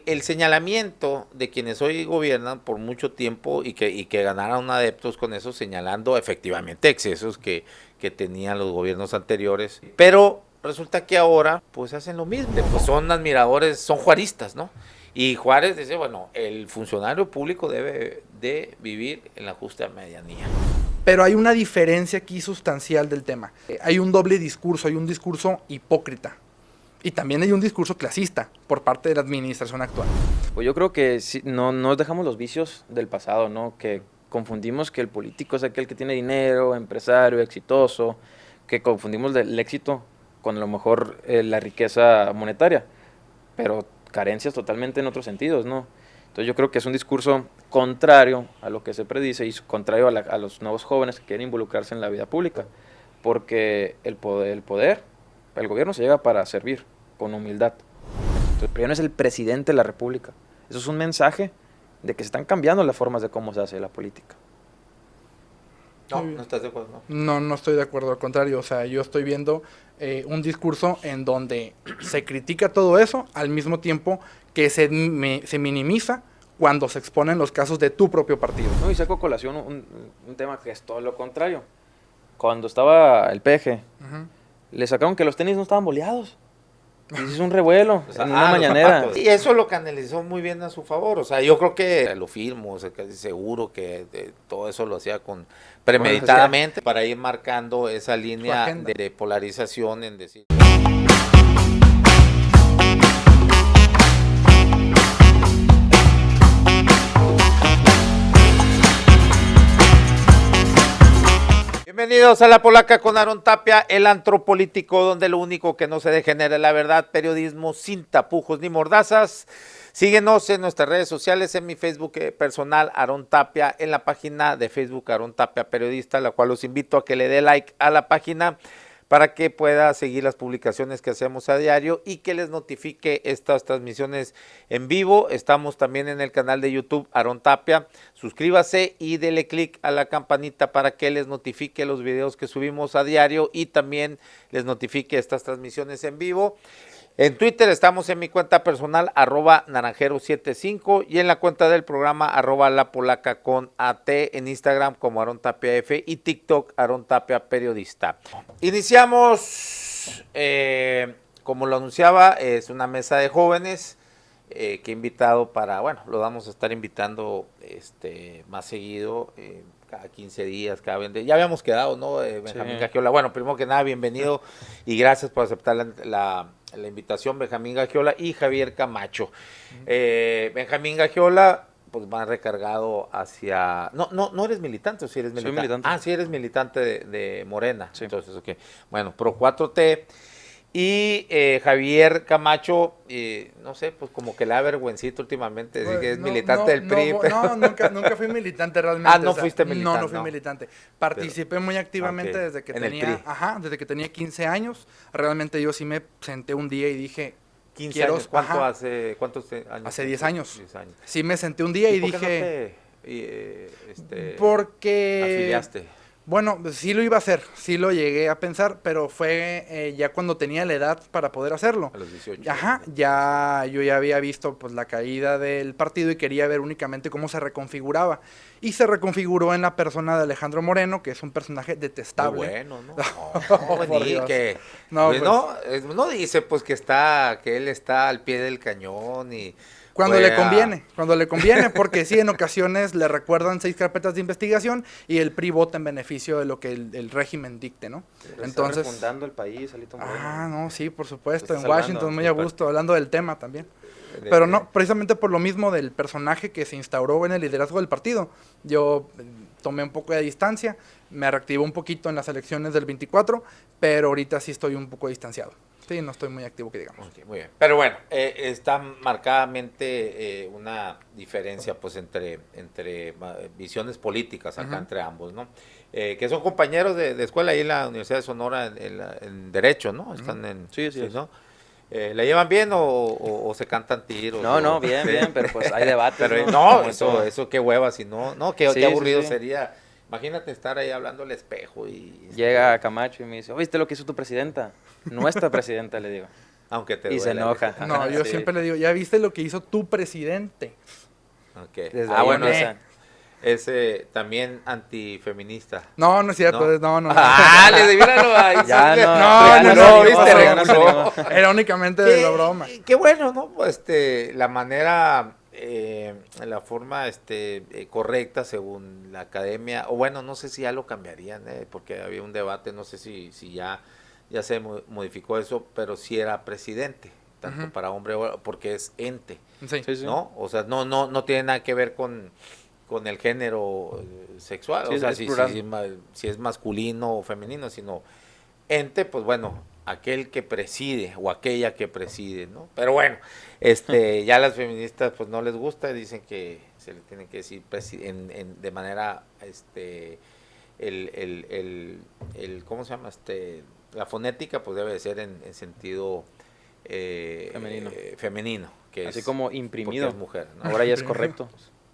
el señalamiento de quienes hoy gobiernan por mucho tiempo y que ganaron adeptos con eso, señalando efectivamente excesos que tenían los gobiernos anteriores, pero resulta que ahora pues hacen lo mismo, pues son admiradores, son juaristas, ¿no? Y Juárez dice, bueno, el funcionario público debe de vivir en la justa medianía. Pero hay una diferencia aquí sustancial del tema. Hay un doble discurso, hay un discurso hipócrita. Y también hay un discurso clasista por parte de la administración actual. Pues yo creo que sí, no nos dejamos los vicios del pasado, ¿no? Que confundimos que el político es aquel que tiene dinero, empresario, exitoso, que confundimos el éxito con a lo mejor la riqueza monetaria, pero carencias totalmente en otros sentidos, ¿no? Entonces yo creo que es un discurso contrario a lo que se predice y contrario a los nuevos jóvenes que quieren involucrarse en la vida pública, porque el gobierno se llega para servir con humildad. Entonces, pero ya no es el presidente de la República. Eso es un mensaje de que se están cambiando las formas de cómo se hace la política. No, no estás de acuerdo, ¿no? No, no estoy de acuerdo, al contrario. O sea, yo estoy viendo un discurso en donde se critica todo eso, al mismo tiempo que se minimiza cuando se exponen los casos de tu propio partido. No, y saco a colación un tema que es todo lo contrario. Cuando estaba el PG, le sacaron que los tenis no estaban boleados. Y es un revuelo, O sea, en una mañanera. Y eso lo canalizó muy bien a su favor. O sea, yo creo que lo firmo, o sea, casi seguro que todo eso lo hacía con premeditadamente para ir marcando esa línea de polarización en decir. Bienvenidos a La Polaca con Aarón Tapia, el antropolítico donde lo único que no se degenera es la verdad, periodismo sin tapujos ni mordazas. Síguenos en nuestras redes sociales, en mi Facebook personal Aarón Tapia, en la página de Facebook Aarón Tapia Periodista, la cual los invito a que le dé like a la página para que pueda seguir las publicaciones que hacemos a diario y que les notifique estas transmisiones en vivo. Estamos también en el canal de YouTube Aarón Tapia. Suscríbase y dele click a la campanita para que les notifique los videos que subimos a diario y también les notifique estas transmisiones en vivo. En Twitter estamos en mi cuenta personal, @naranjero75, y en la cuenta del programa, @lapolaca con AT, en Instagram como Aarón Tapia F y TikTok, Aarón Tapia Periodista. Iniciamos, como lo anunciaba, es una mesa de jóvenes que he invitado para, bueno, lo vamos a estar invitando más seguido, cada 15 días, cada 20. Ya habíamos quedado, ¿no? Benjamín Gagiola. Bueno, primero que nada, bienvenido y gracias por aceptar la invitación, Benjamín Gagiola y Javier Camacho. Benjamín Gagiola, pues más recargado hacia... No eres militante, ¿o sí eres militante? Soy militante. Ah, sí eres militante de Morena. Sí. Entonces, ok. Bueno, Pro 4T. Y Javier Camacho, no sé, pues como que le da vergüencita últimamente decir que es militante del PRI. No, nunca fui militante realmente. Ah, no fuiste militante. No fui militante. Participé muy activamente desde que tenía 15 años. Realmente yo sí me senté un día y dije... 15 años, ¿cuántos años? Hace 10 años. 10 años. Sí me senté un día y ¿por dije... qué no te, porque... afiliaste? Bueno, sí lo iba a hacer, sí lo llegué a pensar, pero fue ya cuando tenía la edad para poder hacerlo. A los 18. Ajá, yo ya había visto pues la caída del partido y quería ver únicamente cómo se reconfiguraba. Y se reconfiguró en la persona de Alejandro Moreno, que es un personaje detestable. Muy bueno, ¿no? Por Dios. Que, no, pues, pues, no dice pues que él está al pie del cañón y... Cuando le conviene, porque sí, en ocasiones le recuerdan 6 carpetas de investigación y el PRI vota en beneficio de lo que el régimen dicte, ¿no? Entonces, refundando el país, Alito Moreno. No, sí, por supuesto, en Washington, muy a gusto, hablando del tema también. Pero no, precisamente por lo mismo del personaje que se instauró en el liderazgo del partido. Yo tomé un poco de distancia, me reactivó un poquito en las elecciones del 24, pero ahorita sí estoy un poco distanciado. Sí, no estoy muy activo, que digamos. Okay, muy bien. Pero bueno, está marcadamente una diferencia pues entre visiones políticas acá entre ambos, ¿no? Que son compañeros de escuela ahí en la Universidad de Sonora en Derecho, ¿no? Están en... Sí, ¿no? ¿La llevan bien o se cantan tiros? No, bien, pero pues hay debate. Pero no, eso qué hueva, si no, qué aburrido sería. Imagínate estar ahí hablando al espejo y... Llega Camacho y me dice, ¿viste lo que hizo tu presidenta? Nuestra presidenta, le digo. Aunque te Y se duela. enoja. No, yo Sí. siempre le digo, ¿ya viste lo que hizo tu presidente? Okay. Desde Ah, ahí bueno, empieza. ese también antifeminista. No, no es cierto, no. Ah, míralo ahí. Ya sí, no, No, ya no, no, se viste, animó, ya no se reculó. animó. Era únicamente de la broma. Qué bueno, ¿no? Pues, la manera, la forma correcta según la academia, o bueno, no sé si ya lo cambiarían, porque había un debate, no sé si ya se modificó eso, pero si era presidente, tanto Ujú. para hombre, porque es ente, Sí. Sí, sí. ¿no? O sea, no tiene nada que ver con el género sexual, Sí, o sea, es plural. si es masculino o femenino, sino ente, pues bueno, aquel que preside o aquella que preside, ¿no? Pero bueno, ya a las feministas pues no les gusta, dicen que se le tiene que decir de manera, ¿cómo se llama? La fonética pues debe de ser en sentido femenino, que Así es como porque imprimido. es mujer, ¿no? Ahora ya es correcto.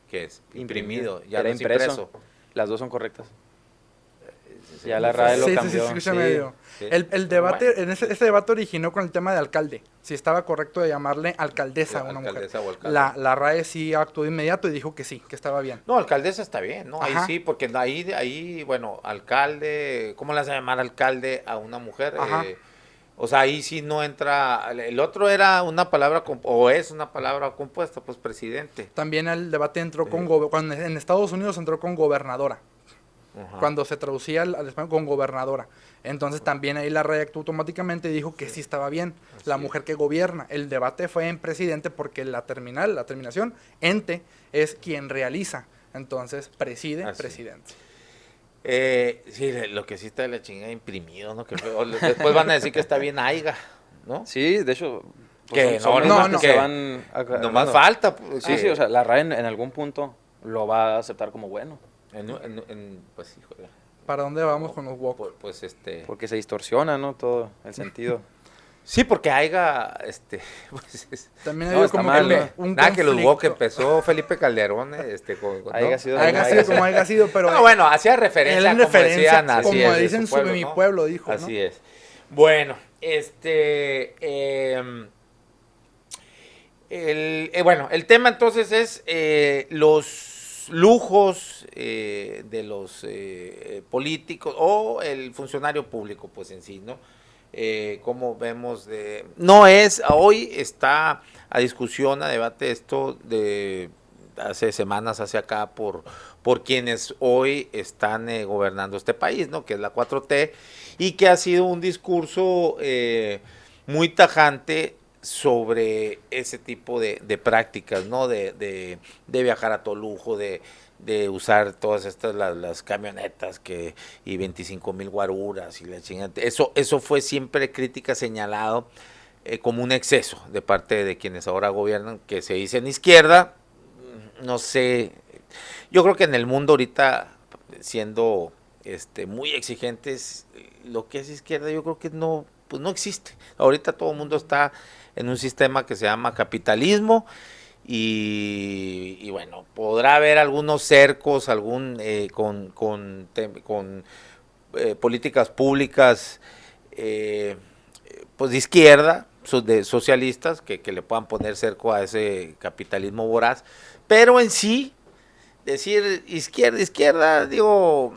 Que es imprimido, ya Era no es impreso. Las dos son correctas. Sí, Ya la RAE lo Sí, cambió. escucha Sí. medio. sí. El Pero debate, bueno. en ese debate originó con el tema de alcalde. Si estaba correcto de llamarle alcaldesa a una Alcaldesa o mujer. alcalde. La RAE sí actuó de inmediato y dijo que sí, que estaba bien. No, alcaldesa está bien, ¿no? Ahí Ajá. sí, porque ahí, bueno, alcalde, ¿cómo le vas a llamar alcalde a una mujer? Ajá. O sea, ahí sí no entra, el otro era una palabra, o es una palabra compuesta, pues presidente. También el debate entró con, Sí. cuando en Estados Unidos entró con gobernadora. Ajá. Cuando se traducía al español con gobernadora. Entonces también ahí la RAE actuó automáticamente y dijo que sí estaba bien. Así La es. mujer que gobierna. El debate fue en presidente porque la terminación, ente, es quien realiza. Entonces, preside, Así. presidente. Sí, lo que sí está de la chingada imprimido, ¿no? Que después van a decir que está bien aiga, ¿no? Sí, de hecho, Que son no, mismas no, que que se van aclarando. Nomás falta. Pues, Sí, sí, o sea, la RAE en algún punto lo va a aceptar como bueno, pues, híjole. ¿Para dónde vamos con los woke? Pues porque se distorsiona, ¿no? Todo el sentido. sí, porque haiga, pues, También No, hay está como mal, que ¿no? un nada que los woke conflicto. empezó Felipe Calderón, ¿no? Haiga sido Haya sido como haya sido, pero No, bueno, hacía referencia, él en como referencia, decían, así como es, de dicen, su pueblo, sube mi ¿no? pueblo, dijo, ¿no? Así es. Bueno, bueno, el tema entonces es los lujos de los políticos o el funcionario público, pues en sí, ¿no? Como vemos no es, hoy está a discusión, a debate esto de hace semanas hacia acá por quienes hoy están gobernando este país, ¿no? Que es la 4T y que ha sido un discurso muy tajante sobre ese tipo de prácticas, ¿no? De viajar a todo lujo, de usar todas estas las camionetas y 25,000 guaruras y la chingada. Eso fue siempre crítica, señalado como un exceso de parte de quienes ahora gobiernan, que se dicen izquierda. No sé, yo creo que en el mundo ahorita, siendo muy exigentes, lo que es izquierda yo creo que no, pues no existe. Ahorita todo el mundo está en un sistema que se llama capitalismo y bueno, podrá haber algunos cercos, con políticas públicas pues de izquierda, de socialistas, que le puedan poner cerco a ese capitalismo voraz, pero en sí, decir izquierda, digo,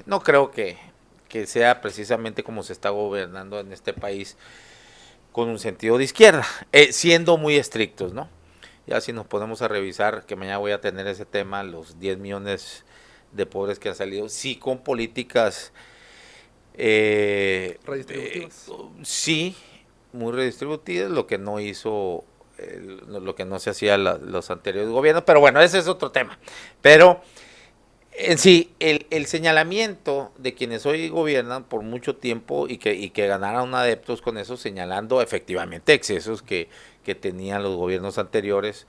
no creo que sea precisamente como se está gobernando en este país con un sentido de izquierda, siendo muy estrictos, ¿no? Ya si nos ponemos a revisar, que mañana voy a tener ese tema, los 10 millones de pobres que han salido, sí con políticas Redistributivas. sí, muy redistributivas, lo que no hizo, lo que no se hacía los anteriores gobiernos, pero bueno, ese es otro tema. Pero en sí, el señalamiento de quienes hoy gobiernan por mucho tiempo y que ganaron adeptos con eso, señalando efectivamente excesos que tenían los gobiernos anteriores,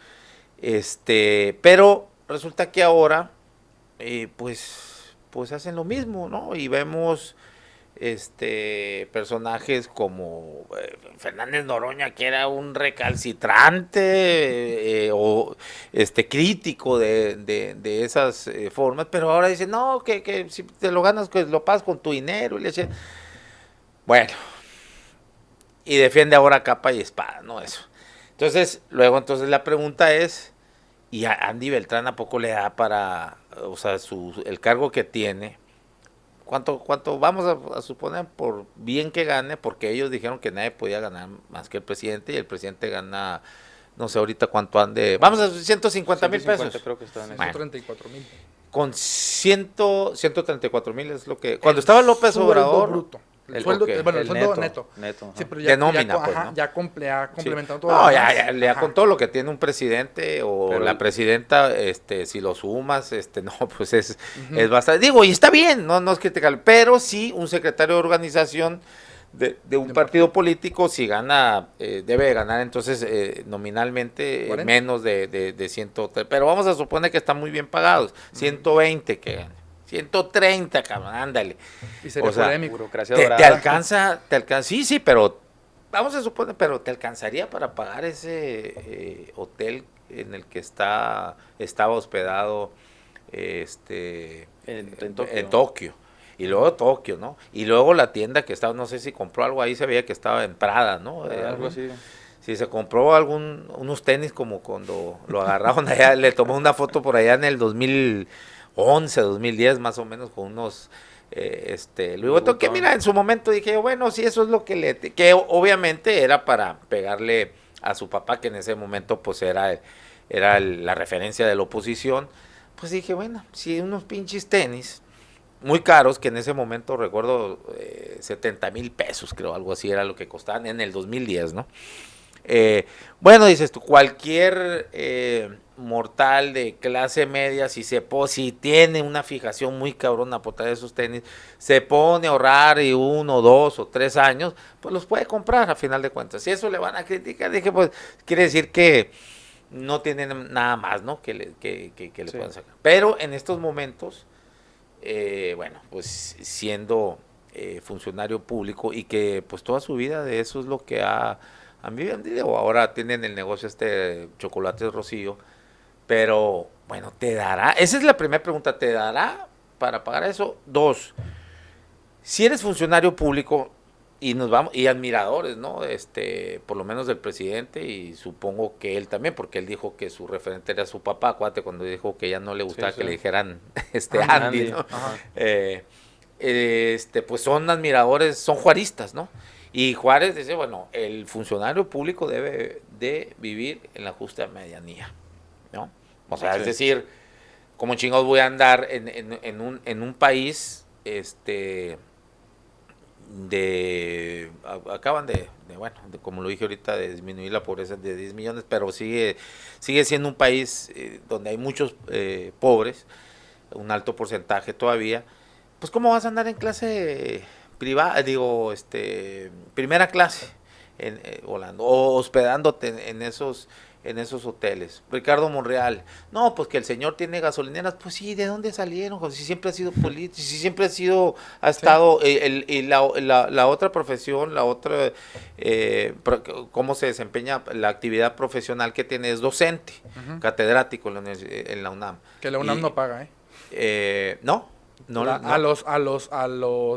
pero resulta que ahora, pues hacen lo mismo, ¿no? Y vemos personajes como Fernández Noroña, que era un recalcitrante o crítico de esas formas, pero ahora dice, no, que si te lo ganas, que lo pagas con tu dinero. Y le dice, bueno, y defiende ahora capa y espada, ¿no? Eso. Entonces, entonces la pregunta es, ¿y a Andy Beltrán a poco le da para, o sea, el cargo que tiene? ¿Cuánto vamos a suponer por bien que gane? Porque ellos dijeron que nadie podía ganar más que el presidente y el presidente gana, no sé ahorita cuánto ande, vamos a 150,000 pesos. Creo que está en eso. 134,000. Con 134,000 es lo que, cuando estaba López Obrador. Bruto. El El- sueldo, ok, bueno, el el sueldo neto. neto. Ajá. Pero De nómina, pues, ajá, ¿no? ya complementado Sí. todo. No, lo ya demás. ya Ajá. con todo lo que tiene un presidente o Pero- la presidenta, si lo sumas, no, pues es bastante, digo, y está bien, no es criticar, pero sí un secretario de organización de un partido político, si gana, debe de ganar entonces nominalmente 40. menos de 103, pero vamos a suponer que están muy bien pagados, 120 que gane. 130, cabrón, ándale. Y sería O sea, polémico. Burocracia Te dorada. alcanza, sí, pero vamos a suponer, pero te alcanzaría para pagar ese hotel en el que estaba hospedado En Tokio. en Tokio. Y luego Tokio, ¿no? Y luego la tienda que estaba, no sé si compró algo ahí, se veía que estaba en Prada, ¿no? Algo así. Si se compró unos tenis como cuando lo agarraron allá, le tomó una foto por allá en el 2011, 2010 más o menos con unos Louis Vuitton, que mira, en su momento dije, bueno, sí, eso es lo que obviamente era para pegarle a su papá, que en ese momento pues era la referencia de la oposición, pues dije, bueno, si unos pinches tenis muy caros, que en ese momento recuerdo 70,000 pesos, creo, algo así era lo que costaban en el 2010, ¿no? Bueno, dices tú, cualquier mortal de clase media, si tiene una fijación muy cabrona por traer esos tenis, se pone a ahorrar y 1, 2 o 3 años, pues los puede comprar a final de cuentas. Si eso le van a criticar, dije, pues quiere decir que no tienen nada más, ¿no? Que le puedan sacar. Pero en estos momentos, bueno, pues siendo funcionario público y que pues toda su vida de eso es lo que han vivido, ahora tienen el negocio Chocolates Rocío, pero bueno, ¿te dará? Esa es la primera pregunta, ¿te dará para pagar eso? 2, si eres funcionario público y nos vamos, y admiradores, ¿no? Por lo menos del presidente, y supongo que él también, porque él dijo que su referente era su papá, acuérdate cuando dijo que ya no le gustaba que le dijeran Andy, ¿no? Pues son admiradores, son juaristas, ¿no? Y Juárez dice, bueno, el funcionario público debe de vivir en la justa medianía, ¿no? O sea, es decir, como chingados voy a andar en un país, acaban como lo dije ahorita, de disminuir la pobreza de 10 millones, pero sigue siendo un país donde hay muchos pobres, un alto porcentaje todavía. Pues ¿cómo vas a andar en clase privada, primera clase volando o hospedándote en esos hoteles? Ricardo Monreal, no, pues que el señor tiene gasolineras, pues sí, ¿de dónde salieron? Pues si siempre ha sido político, si siempre ha estado, y la otra profesión, cómo se desempeña la actividad profesional que tiene es docente, catedrático en la UNAM. Que la UNAM no paga, No. No. A los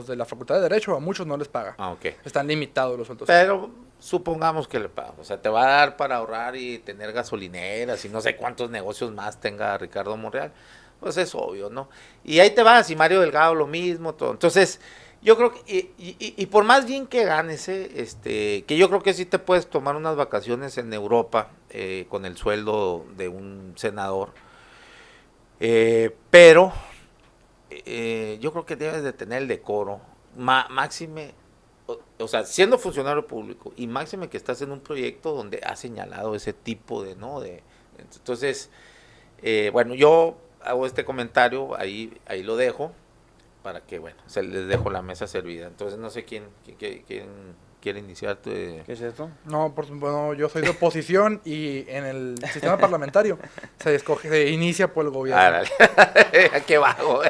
de la Facultad de Derecho, a muchos no les paga. Ok. Están limitados los sueldos. Pero supongamos que le paga. O sea, te va a dar para ahorrar y tener gasolineras y no sé cuántos negocios más tenga Ricardo Monreal. Pues es obvio, ¿no? Y ahí te vas, y Mario Delgado lo mismo, todo. Entonces, yo creo que, y por más bien que ganes, que yo creo que sí te puedes tomar unas vacaciones en Europa con el sueldo de un senador. Pero yo creo que debes de tener el decoro, máxime, o sea, siendo funcionario público y máxime que estás en un proyecto donde has señalado ese tipo entonces, bueno, yo hago este comentario, ahí lo dejo, para que, bueno, les dejo la mesa servida. Entonces, no sé quién quiere iniciar. ¿Qué es esto? No, bueno, yo soy de oposición y en el sistema parlamentario se inicia por el gobierno. ¡Qué bajo!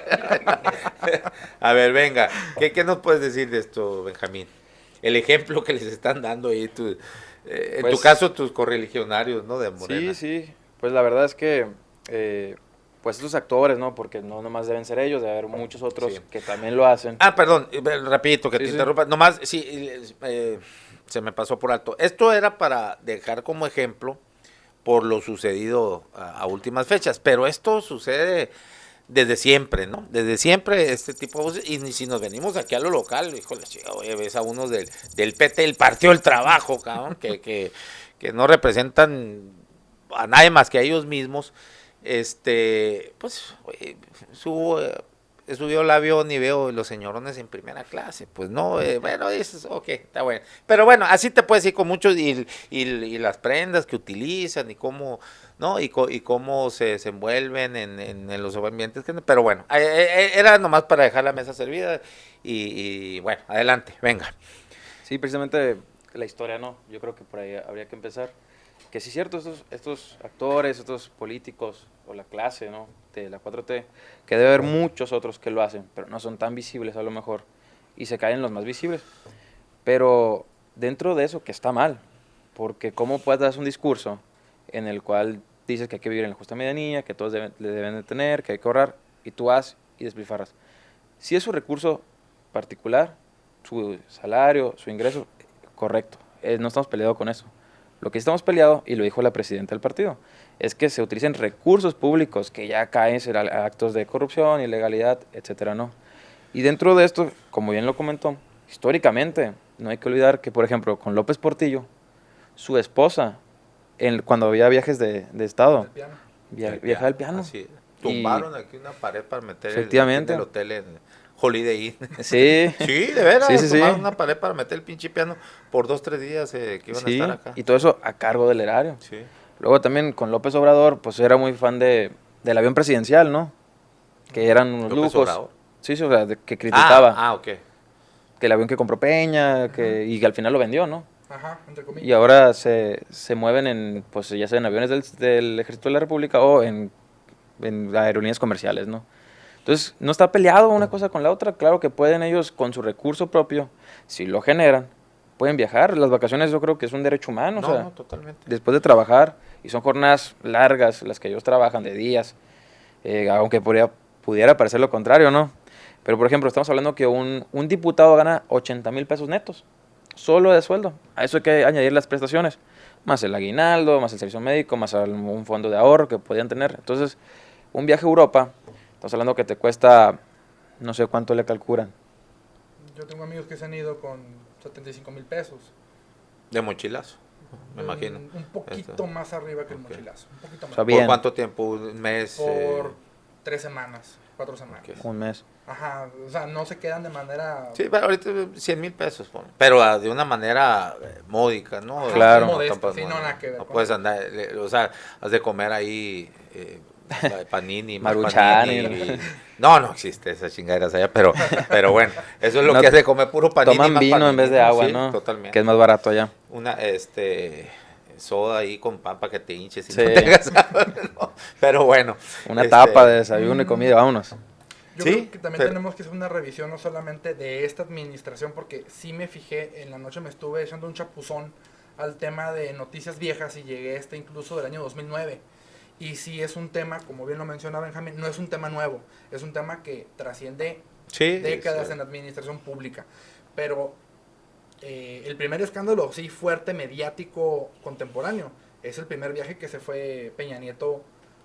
A ver, venga, ¿qué nos puedes decir de esto, Benjamín? El ejemplo que les están dando ahí, en tu caso, tus correligionarios, ¿no? De Morena. Sí, pues la verdad es que, pues estos actores, ¿no? Porque no nomás deben ser ellos, debe haber muchos otros que también lo hacen. Perdón, rapidito que te interrumpa. Nomás, sí, se me pasó por alto. Esto era para dejar como ejemplo por lo sucedido a últimas fechas, pero esto sucede desde siempre, ¿no? Desde siempre este tipo de voces, y si nos venimos aquí a lo local, híjole, oye, ves a unos del PT, el Partido del Trabajo, cabrón, que no representan a nadie más que a ellos mismos, pues, oye, subió el avión y veo los señorones en primera clase, pues no, bueno, dices, ok, está bueno, pero bueno, así te puedes ir con muchos, y las prendas que utilizan, y cómo, ¿no? Y cómo se desenvuelven en los ambientes, pero bueno, era nomás para dejar la mesa servida, y bueno, adelante, venga. Sí, precisamente la historia, ¿no? Yo creo que por ahí habría que empezar. Que sí es cierto, estos actores, estos políticos, o la clase, ¿no?, de la 4T, que debe haber muchos otros que lo hacen, pero no son tan visibles a lo mejor, y se caen los más visibles. Pero dentro de eso, que está mal, porque ¿cómo puedes dar un discurso en el cual dices que hay que vivir en la justa medianía, que todos le deben de tener, que hay que ahorrar, y tú vas y despilfarras? Si es su recurso particular, su salario, su ingreso, correcto, no estamos peleados con eso. Lo que estamos peleados, y lo dijo la presidenta del partido, es que se utilicen recursos públicos que ya caen en actos de corrupción, ilegalidad, etcétera, ¿no? Y dentro de esto, como bien lo comentó, históricamente, no hay que olvidar que, por ejemplo, con López Portillo, su esposa, cuando había viajes de Estado, viajaba al piano. Así, tumbaron aquí una pared para meter efectivamente el hotel en Holiday Inn. Sí. Sí, de veras, sí, tumbaron una pared para meter el pinche piano por 2-3 días que iban a estar acá. Y todo eso a cargo del erario. Sí. Luego también con López Obrador, pues era muy fan del avión presidencial, ¿no? Que eran unos López lujos. Obrador. Sí, o sea, que criticaba. Ok. Que el avión que compró Peña, y que al final lo vendió, ¿no? Ajá, entre comillas. Y ahora se mueven pues ya sea en aviones del Ejército de la República o en aerolíneas comerciales, ¿no? Entonces, no está peleado una cosa con la otra. Claro que pueden ellos, con su recurso propio, si lo generan, pueden viajar. Las vacaciones yo creo que es un derecho humano. No, o sea, no, totalmente. Después de trabajar, y son jornadas largas las que ellos trabajan, de días, aunque pudiera parecer lo contrario, ¿no? Pero, por ejemplo, estamos hablando que un diputado gana 80,000 pesos netos, solo de sueldo. A eso hay que añadir las prestaciones, más el aguinaldo, más el servicio médico, más un fondo de ahorro que podían tener. Entonces, un viaje a Europa, estamos hablando que te cuesta, no sé cuánto le calculan. Yo tengo amigos que se han ido con 75,000 pesos. De mochilazo, me imagino. Un poquito más arriba que el mochilazo. Un poquito más. O sea, bien. ¿Por cuánto tiempo? ¿Un mes? Por 3 semanas, 4 semanas. Ok. Un mes. Ajá, o sea, no se quedan de manera... Sí, pero ahorita 100,000 pesos, pero de una manera módica, ¿no? Claro. Modesta, tampoco, sí, no, nada que ver no con puedes eso. andar, o sea, has de comer ahí panini, más Maruchan, panini. No existe esa chingadera allá, pero bueno, eso es lo No, que has de comer, puro panini. Toman más vino panini, en vez de agua, sí, ¿no? Totalmente. Que es más barato allá. Una, soda ahí con pan para que te hinches y Sí. no tengas hambre, ¿no? Pero bueno. Una tapa de desayuno y comida, vámonos. Yo Sí, creo que también pero- tenemos que hacer una revisión no solamente de esta administración, porque sí me fijé, en la noche me estuve echando un chapuzón al tema de noticias viejas y llegué a incluso del año 2009. Y sí es un tema, como bien lo mencionaba Benjamín, no es un tema nuevo, es un tema que trasciende Sí, décadas sí. en la administración pública. Pero el primer escándalo, sí, fuerte, mediático, contemporáneo, es el primer viaje que se fue Peña Nieto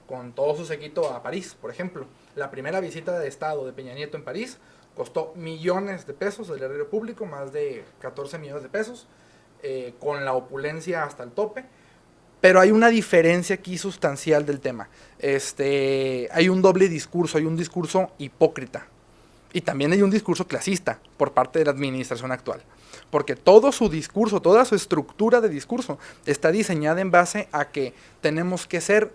con todo su séquito a París, por ejemplo. La primera visita de Estado de Peña Nieto en París costó millones de pesos del erario público, más de 14 millones de pesos, con la opulencia hasta el tope. Pero hay una diferencia aquí sustancial del tema. Hay un doble discurso, hay un discurso hipócrita. Y también hay un discurso clasista por parte de la administración actual. Porque todo su discurso, toda su estructura de discurso está diseñada en base a que tenemos que ser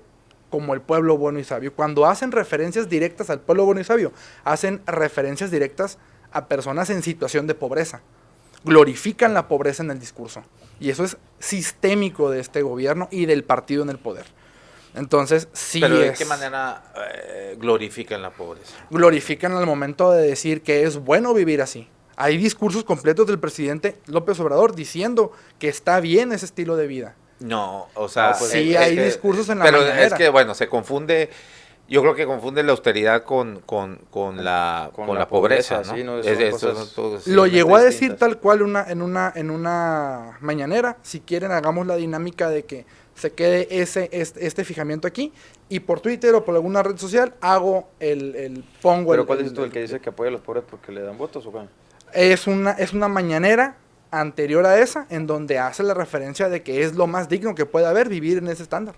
como el pueblo bueno y sabio. Cuando hacen referencias directas al pueblo bueno y sabio, hacen referencias directas a personas en situación de pobreza. Glorifican la pobreza en el discurso. Y eso es sistémico de este gobierno y del partido en el poder. Entonces, sí. Pero ¿de qué manera glorifican la pobreza? Glorifican al momento de decir que es bueno vivir así. Hay discursos completos del presidente López Obrador diciendo que está bien ese estilo de vida. No, o sea... No, pues, sí, hay discursos en la pero mañanera. es que, bueno, se confunde... Yo creo que confunde la austeridad con la pobreza, ¿no? Sí, ¿no? Lo llegó a decir tal cual en una mañanera. Si quieren, hagamos la dinámica de que se quede este fijamiento aquí, y por Twitter o por alguna red social pongo ¿Pero cuál es tú, el que dice que apoya a los pobres porque le dan votos o qué? Es una mañanera anterior a esa, en donde hace la referencia de que es lo más digno que puede haber vivir en ese estándar.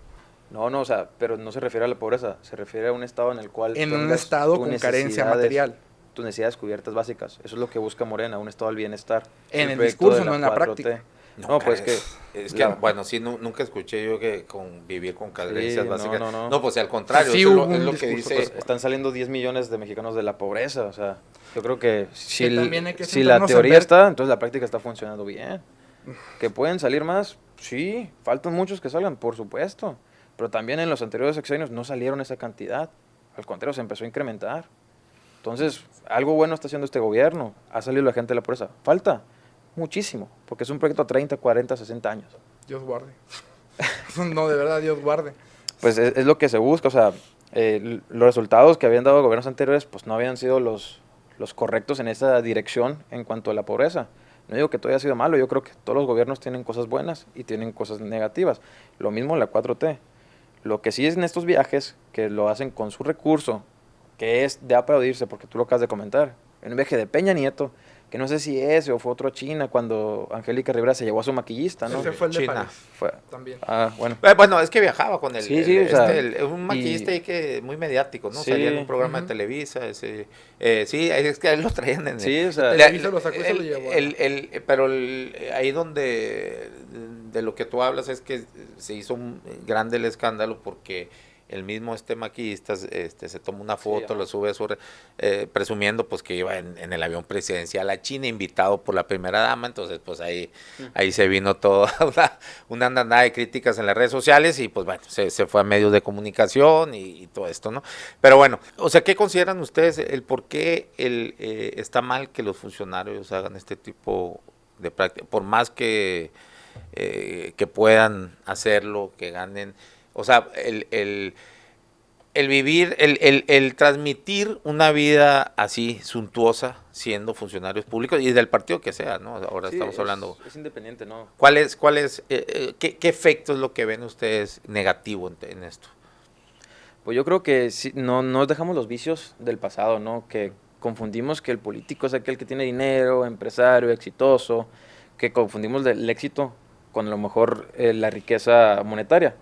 No, o sea, pero no se refiere a la pobreza, se refiere a un estado en el cual en un estado con carencia material. Tus necesidades cubiertas básicas. Eso es lo que busca Morena, un estado del bienestar. En el discurso, no en la 4T. práctica. No, pues bueno, sí, nunca escuché yo que vivir con carencias básicas. No. No, pues al contrario, sí, eso es lo que dice. Pues están saliendo 10 millones de mexicanos de la pobreza, o sea, yo creo que si que la teoría está, entonces la práctica está funcionando bien. ¿Que pueden salir más? Sí, faltan muchos que salgan, por supuesto. Pero también en los anteriores sexenios no salieron esa cantidad. Al contrario, se empezó a incrementar. Entonces, algo bueno está haciendo este gobierno. Ha salido la gente de la pobreza. Falta muchísimo, porque es un proyecto a 30, 40, 60 años. Dios guarde. No, de verdad, Dios guarde. Pues es lo que se busca. O sea, los resultados que habían dado gobiernos anteriores pues no habían sido los correctos en esa dirección en cuanto a la pobreza. No digo que todo haya sido malo. Yo creo que todos los gobiernos tienen cosas buenas y tienen cosas negativas. Lo mismo la 4T. Lo que sí es en estos viajes, que lo hacen con su recurso, que es de aplaudirse, porque tú lo acabas de comentar, en un viaje de Peña Nieto, que no sé si ese o fue otro a China, cuando Angélica Rivera se llevó a su maquillista, ¿no? Ese fue el de China. París. También. Bueno. Bueno, es que viajaba con Sí, o sea, un maquillista ahí que muy mediático, ¿no? Sí, Salía en un programa de Televisa, sí, es que a él lo traían en sí, o sea, Televisa lo sacó y se lo llevó. pero ahí donde de lo que tú hablas es que se hizo un grande el escándalo porque el mismo maquillista se toma una foto, lo sube a su presumiendo pues que iba en el avión presidencial a China, invitado por la primera dama. Entonces pues ahí se vino toda una andanada de críticas en las redes sociales y pues bueno, se fue a medios de comunicación y todo esto, ¿no? Pero bueno, o sea, ¿qué consideran ustedes el por qué está mal que los funcionarios hagan este tipo de práctica? Por más que puedan hacerlo, que ganen, o sea, el vivir, el transmitir una vida así suntuosa siendo funcionarios públicos y del partido que sea, ¿no? Ahora sí, estamos hablando. Es independiente, ¿no? ¿Qué efecto es lo que ven ustedes negativo en esto? Pues yo creo que no nos dejamos los vicios del pasado, ¿no? Que confundimos que el político es aquel que tiene dinero, empresario, exitoso, que confundimos el éxito con a lo mejor la riqueza monetaria,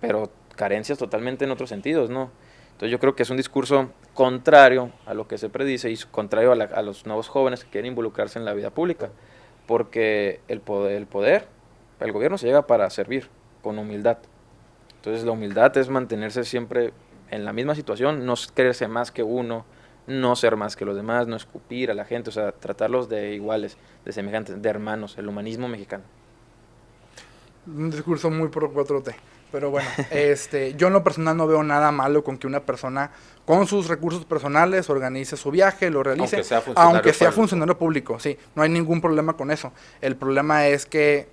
pero carencias totalmente en otros sentidos, ¿no? Entonces yo creo que es un discurso contrario a lo que se predice y contrario a los nuevos jóvenes que quieren involucrarse en la vida pública, porque el gobierno se llega para servir con humildad. Entonces la humildad es mantenerse siempre en la misma situación, no creerse más que uno, no ser más que los demás, no escupir a la gente, o sea, tratarlos de iguales, de semejantes, de hermanos, el humanismo mexicano. Un discurso muy pro 4T. Pero bueno, yo en lo personal no veo nada malo con que una persona con sus recursos personales organice su viaje, lo realice, aunque sea funcionario público, sí, no hay ningún problema con eso. El problema es que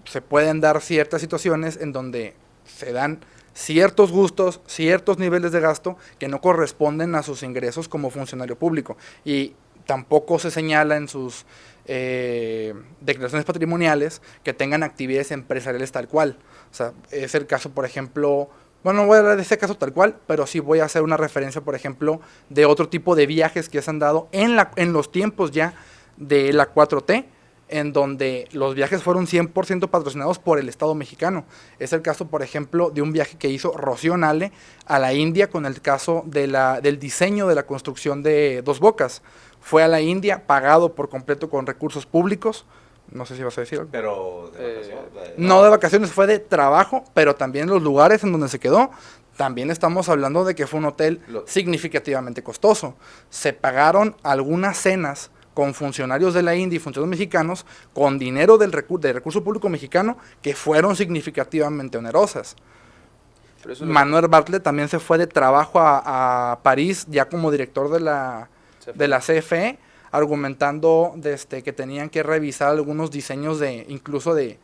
se pueden dar ciertas situaciones en donde se dan ciertos gustos, ciertos niveles de gasto que no corresponden a sus ingresos como funcionario público, y tampoco se señala en sus declaraciones patrimoniales que tengan actividades empresariales tal cual. O sea, es el caso, por ejemplo, bueno, no voy a hablar de ese caso tal cual, pero sí voy a hacer una referencia, por ejemplo, de otro tipo de viajes que se han dado en los tiempos ya de la 4T, en donde los viajes fueron 100% patrocinados por el Estado mexicano. Es el caso, por ejemplo, de un viaje que hizo Rocío Nale a la India con el caso del diseño de la construcción de Dos Bocas. Fue a la India pagado por completo con recursos públicos. No sé si vas a decir algo. Pero de vacaciones. No de vacaciones, fue de trabajo, pero también los lugares en donde se quedó. También estamos hablando de que fue un hotel significativamente costoso. Se pagaron algunas cenas con funcionarios de la India y funcionarios mexicanos con dinero del recurso público mexicano que fueron significativamente onerosas. Manuel Bartlett también se fue de trabajo a París ya como director de la CFE, argumentando que tenían que revisar algunos diseños incluso de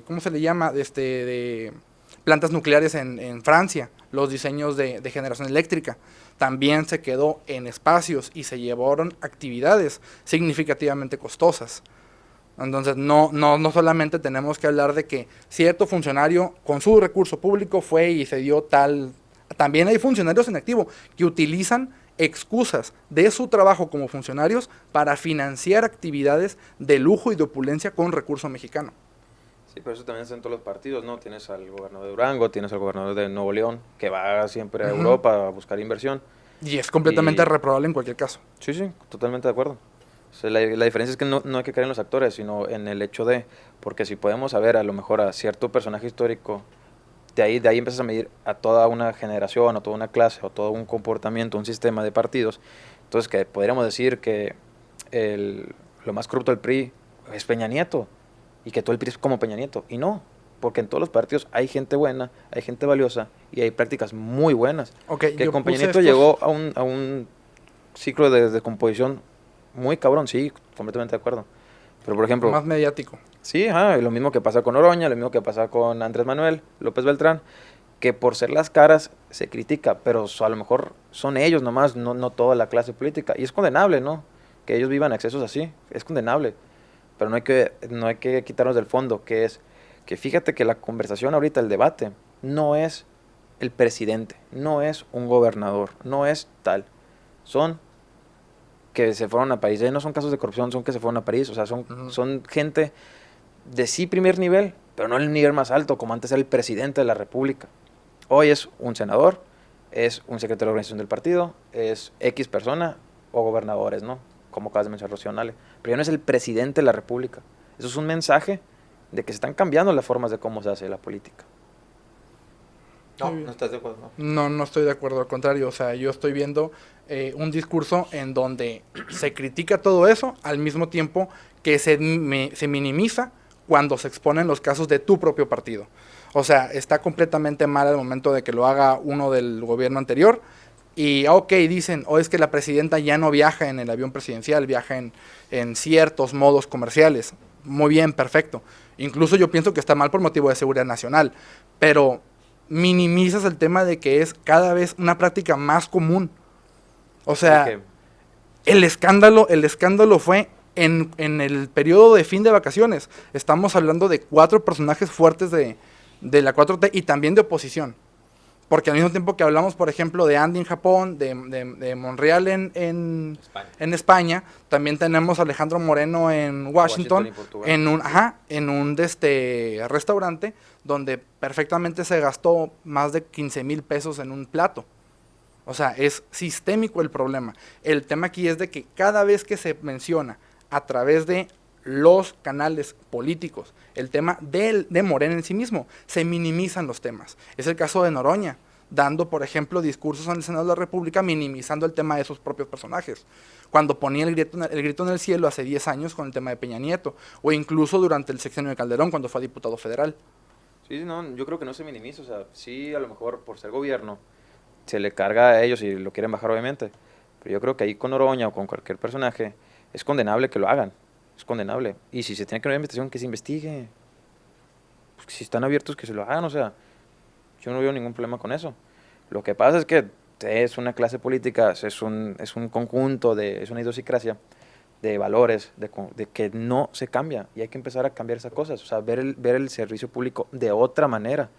¿cómo se le llama? De plantas nucleares en Francia, los diseños de generación eléctrica. También se quedó en espacios y se llevaron actividades significativamente costosas. Entonces, no solamente tenemos que hablar de que cierto funcionario con su recurso público fue y se dio tal. También hay funcionarios en activo que utilizan excusas de su trabajo como funcionarios para financiar actividades de lujo y de opulencia con recurso mexicano. Sí, pero eso también está en todos los partidos, ¿no? Tienes al gobernador de Durango, tienes al gobernador de Nuevo León, que va siempre a Europa a buscar inversión. Y es completamente reprobable en cualquier caso. Sí, sí, totalmente de acuerdo. O sea, la diferencia es que no hay que creer en los actores, sino en el hecho de, porque si podemos saber a lo mejor a cierto personaje histórico, de ahí empiezas a medir a toda una generación, o toda una clase, o todo un comportamiento, un sistema de partidos. Entonces, que podríamos decir que lo más corrupto del PRI es Peña Nieto, y que todo el PRI es como Peña Nieto, y no, porque en todos los partidos hay gente buena, hay gente valiosa, y hay prácticas muy buenas. Que con Peña Nieto llegó a un ciclo de descomposición muy cabrón, sí, completamente de acuerdo. Pero, por ejemplo... Más mediático. Sí, lo mismo que pasa con Oroña, lo mismo que pasa con Andrés Manuel López Beltrán, que por ser las caras se critica, pero a lo mejor son ellos nomás, no toda la clase política. Y es condenable, ¿no? Que ellos vivan excesos así, es condenable. Pero no hay que quitarnos del fondo, que es que fíjate que la conversación ahorita, el debate, no es el presidente, no es un gobernador, no es tal. Son que se fueron a París, no son casos de corrupción, son que se fueron a París, o sea, son gente de sí primer nivel, pero no el nivel más alto, como antes era el presidente de la República. Hoy es un senador, es un secretario de organización del partido, es X persona o gobernadores, ¿no? Como acabas de mencionar, Rocío Nale. Pero ya no es el presidente de la República. Eso es un mensaje de que se están cambiando las formas de cómo se hace la política. No estás de acuerdo, ¿no? No estoy de acuerdo, al contrario. O sea, yo estoy viendo un discurso en donde se critica todo eso, al mismo tiempo que se minimiza cuando se exponen los casos de tu propio partido. O sea, está completamente mal al momento de que lo haga uno del gobierno anterior. Y, dicen, es que la presidenta ya no viaja en el avión presidencial, viaja en ciertos modos comerciales. Muy bien, perfecto. Incluso yo pienso que está mal por motivo de seguridad nacional. Pero minimizas el tema de que es cada vez una práctica más común. O sea, el escándalo fue en el periodo de fin de vacaciones. Estamos hablando de 4 personajes fuertes de la 4T y también de oposición. Porque al mismo tiempo que hablamos, por ejemplo, de Andy en Japón, de Monreal en España, también tenemos a Alejandro Moreno en Washington en un restaurante donde perfectamente se gastó más de 15,000 pesos en un plato. O sea, es sistémico el problema. El tema aquí es de que cada vez que se menciona a través de los canales políticos, el tema de Morena en sí mismo, se minimizan los temas. Es el caso de Noroña, dando, por ejemplo, discursos en el Senado de la República, minimizando el tema de sus propios personajes. Cuando ponía el grito en el cielo hace 10 años con el tema de Peña Nieto, o incluso durante el sexenio de Calderón, cuando fue diputado federal. Sí, no, yo creo que no se minimiza, o sea, sí, a lo mejor por ser gobierno, se le carga a ellos y lo quieren bajar, obviamente, pero yo creo que ahí con Noroña o con cualquier personaje, es condenable que lo hagan. Es condenable. Y si se tiene que ver una investigación, que se investigue. Pues si están abiertos, que se lo hagan. O sea, yo no veo ningún problema con eso. Lo que pasa es que es una clase política, es un conjunto, es una idiosincrasia de valores, de que no se cambia. Y hay que empezar a cambiar esas cosas. O sea, ver el servicio público de otra manera.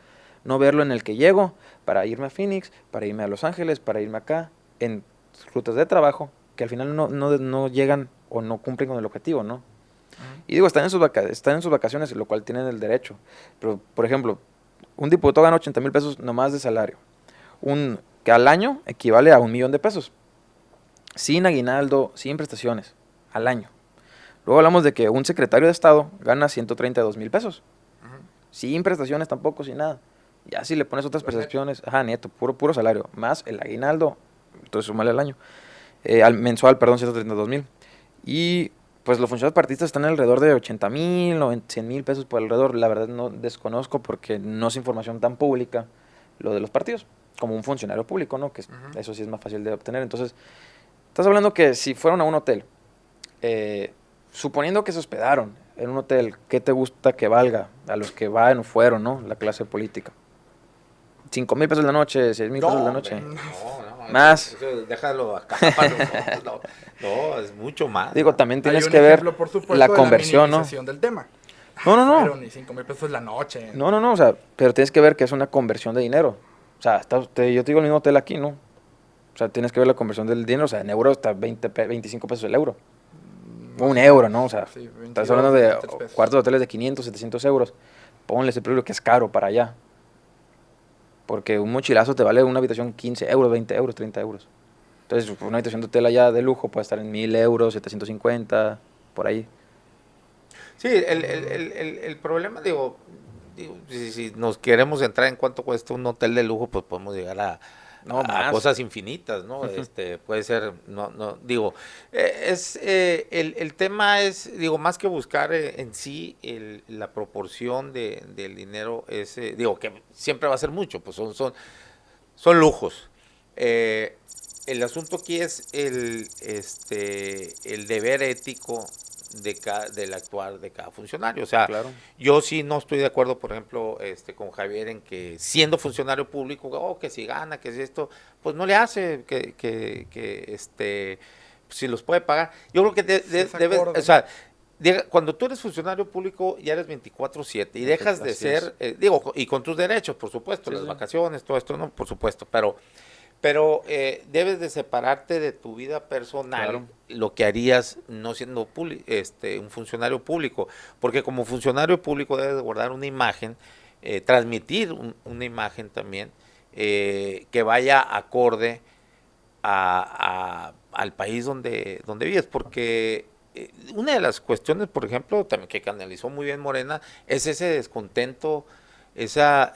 No verlo en el que llego para irme a Phoenix, para irme a Los Ángeles, para irme acá, en rutas de trabajo, que al final no llegan o no cumplen con el objetivo, ¿no? Y digo, están en sus vacaciones, lo cual tienen el derecho. Pero, por ejemplo, un diputado gana 80,000 pesos nomás de salario. Que al año equivale a 1,000,000 de pesos. Sin aguinaldo, sin prestaciones, al año. Luego hablamos de que un secretario de Estado gana 132,000 pesos. Sin prestaciones tampoco, sin nada. Ya si le pones otras prestaciones, neto, puro salario, más el aguinaldo, entonces súmale al año. Mensual, 132,000. Y pues los funcionarios partidistas están alrededor de 80,000 o 100,000 pesos por alrededor. La verdad no desconozco porque no es información tan pública lo de los partidos, como un funcionario público, ¿no? Que eso sí es más fácil de obtener. Entonces, estás hablando que si fueron a un hotel, suponiendo que se hospedaron en un hotel, ¿qué te gusta que valga a los que fueron, ¿no? La clase política. 5,000 pesos la noche, 6,000 pesos la noche. No, Más. Eso déjalo acá. No, es mucho más. Digo, también tienes Hay un que ver ejemplo, por supuesto, la de conversión, ¿no? minimización del tema. No. Pero ni 5,000 pesos la noche. No, o sea, pero tienes que ver que es una conversión de dinero. O sea, yo te digo el mismo hotel aquí, ¿no? O sea, tienes que ver la conversión del dinero. O sea, en euros está 25 pesos el euro. Un euro, ¿no? O sea, Sí, 22, estás hablando de 23 pesos. cuartos de hoteles de 500, 700 euros. Ponle ese precio que es caro para allá. Porque un mochilazo te vale una habitación 15 euros, 20 euros, 30 euros. Entonces, una habitación de hotel allá de lujo puede estar en 1,000 euros, 750, por ahí. Sí, el problema, digo si nos queremos entrar en cuánto cuesta un hotel de lujo, pues podemos llegar a cosas infinitas, ¿no? Puede ser, digo, el tema es, digo, más que buscar en sí la proporción del dinero, digo, que siempre va a ser mucho, pues son lujos. El asunto aquí es el deber ético del actuar de cada funcionario. O sea, Claro. yo sí no estoy de acuerdo, por ejemplo, con Javier en que siendo funcionario público, que si gana, que si esto, pues no le hace si los puede pagar. Yo creo que debes, o sea, cuando tú eres funcionario público ya eres 24/7 y dejas de ser, y con tus derechos, por supuesto, las vacaciones, todo esto, no, por supuesto, pero debes de separarte de tu vida personal, claro, lo que harías no siendo un funcionario público, porque como funcionario público debes de guardar una imagen, transmitir una imagen también, que vaya acorde al país donde vives, porque una de las cuestiones, por ejemplo, también que canalizó muy bien Morena, es ese descontento, esa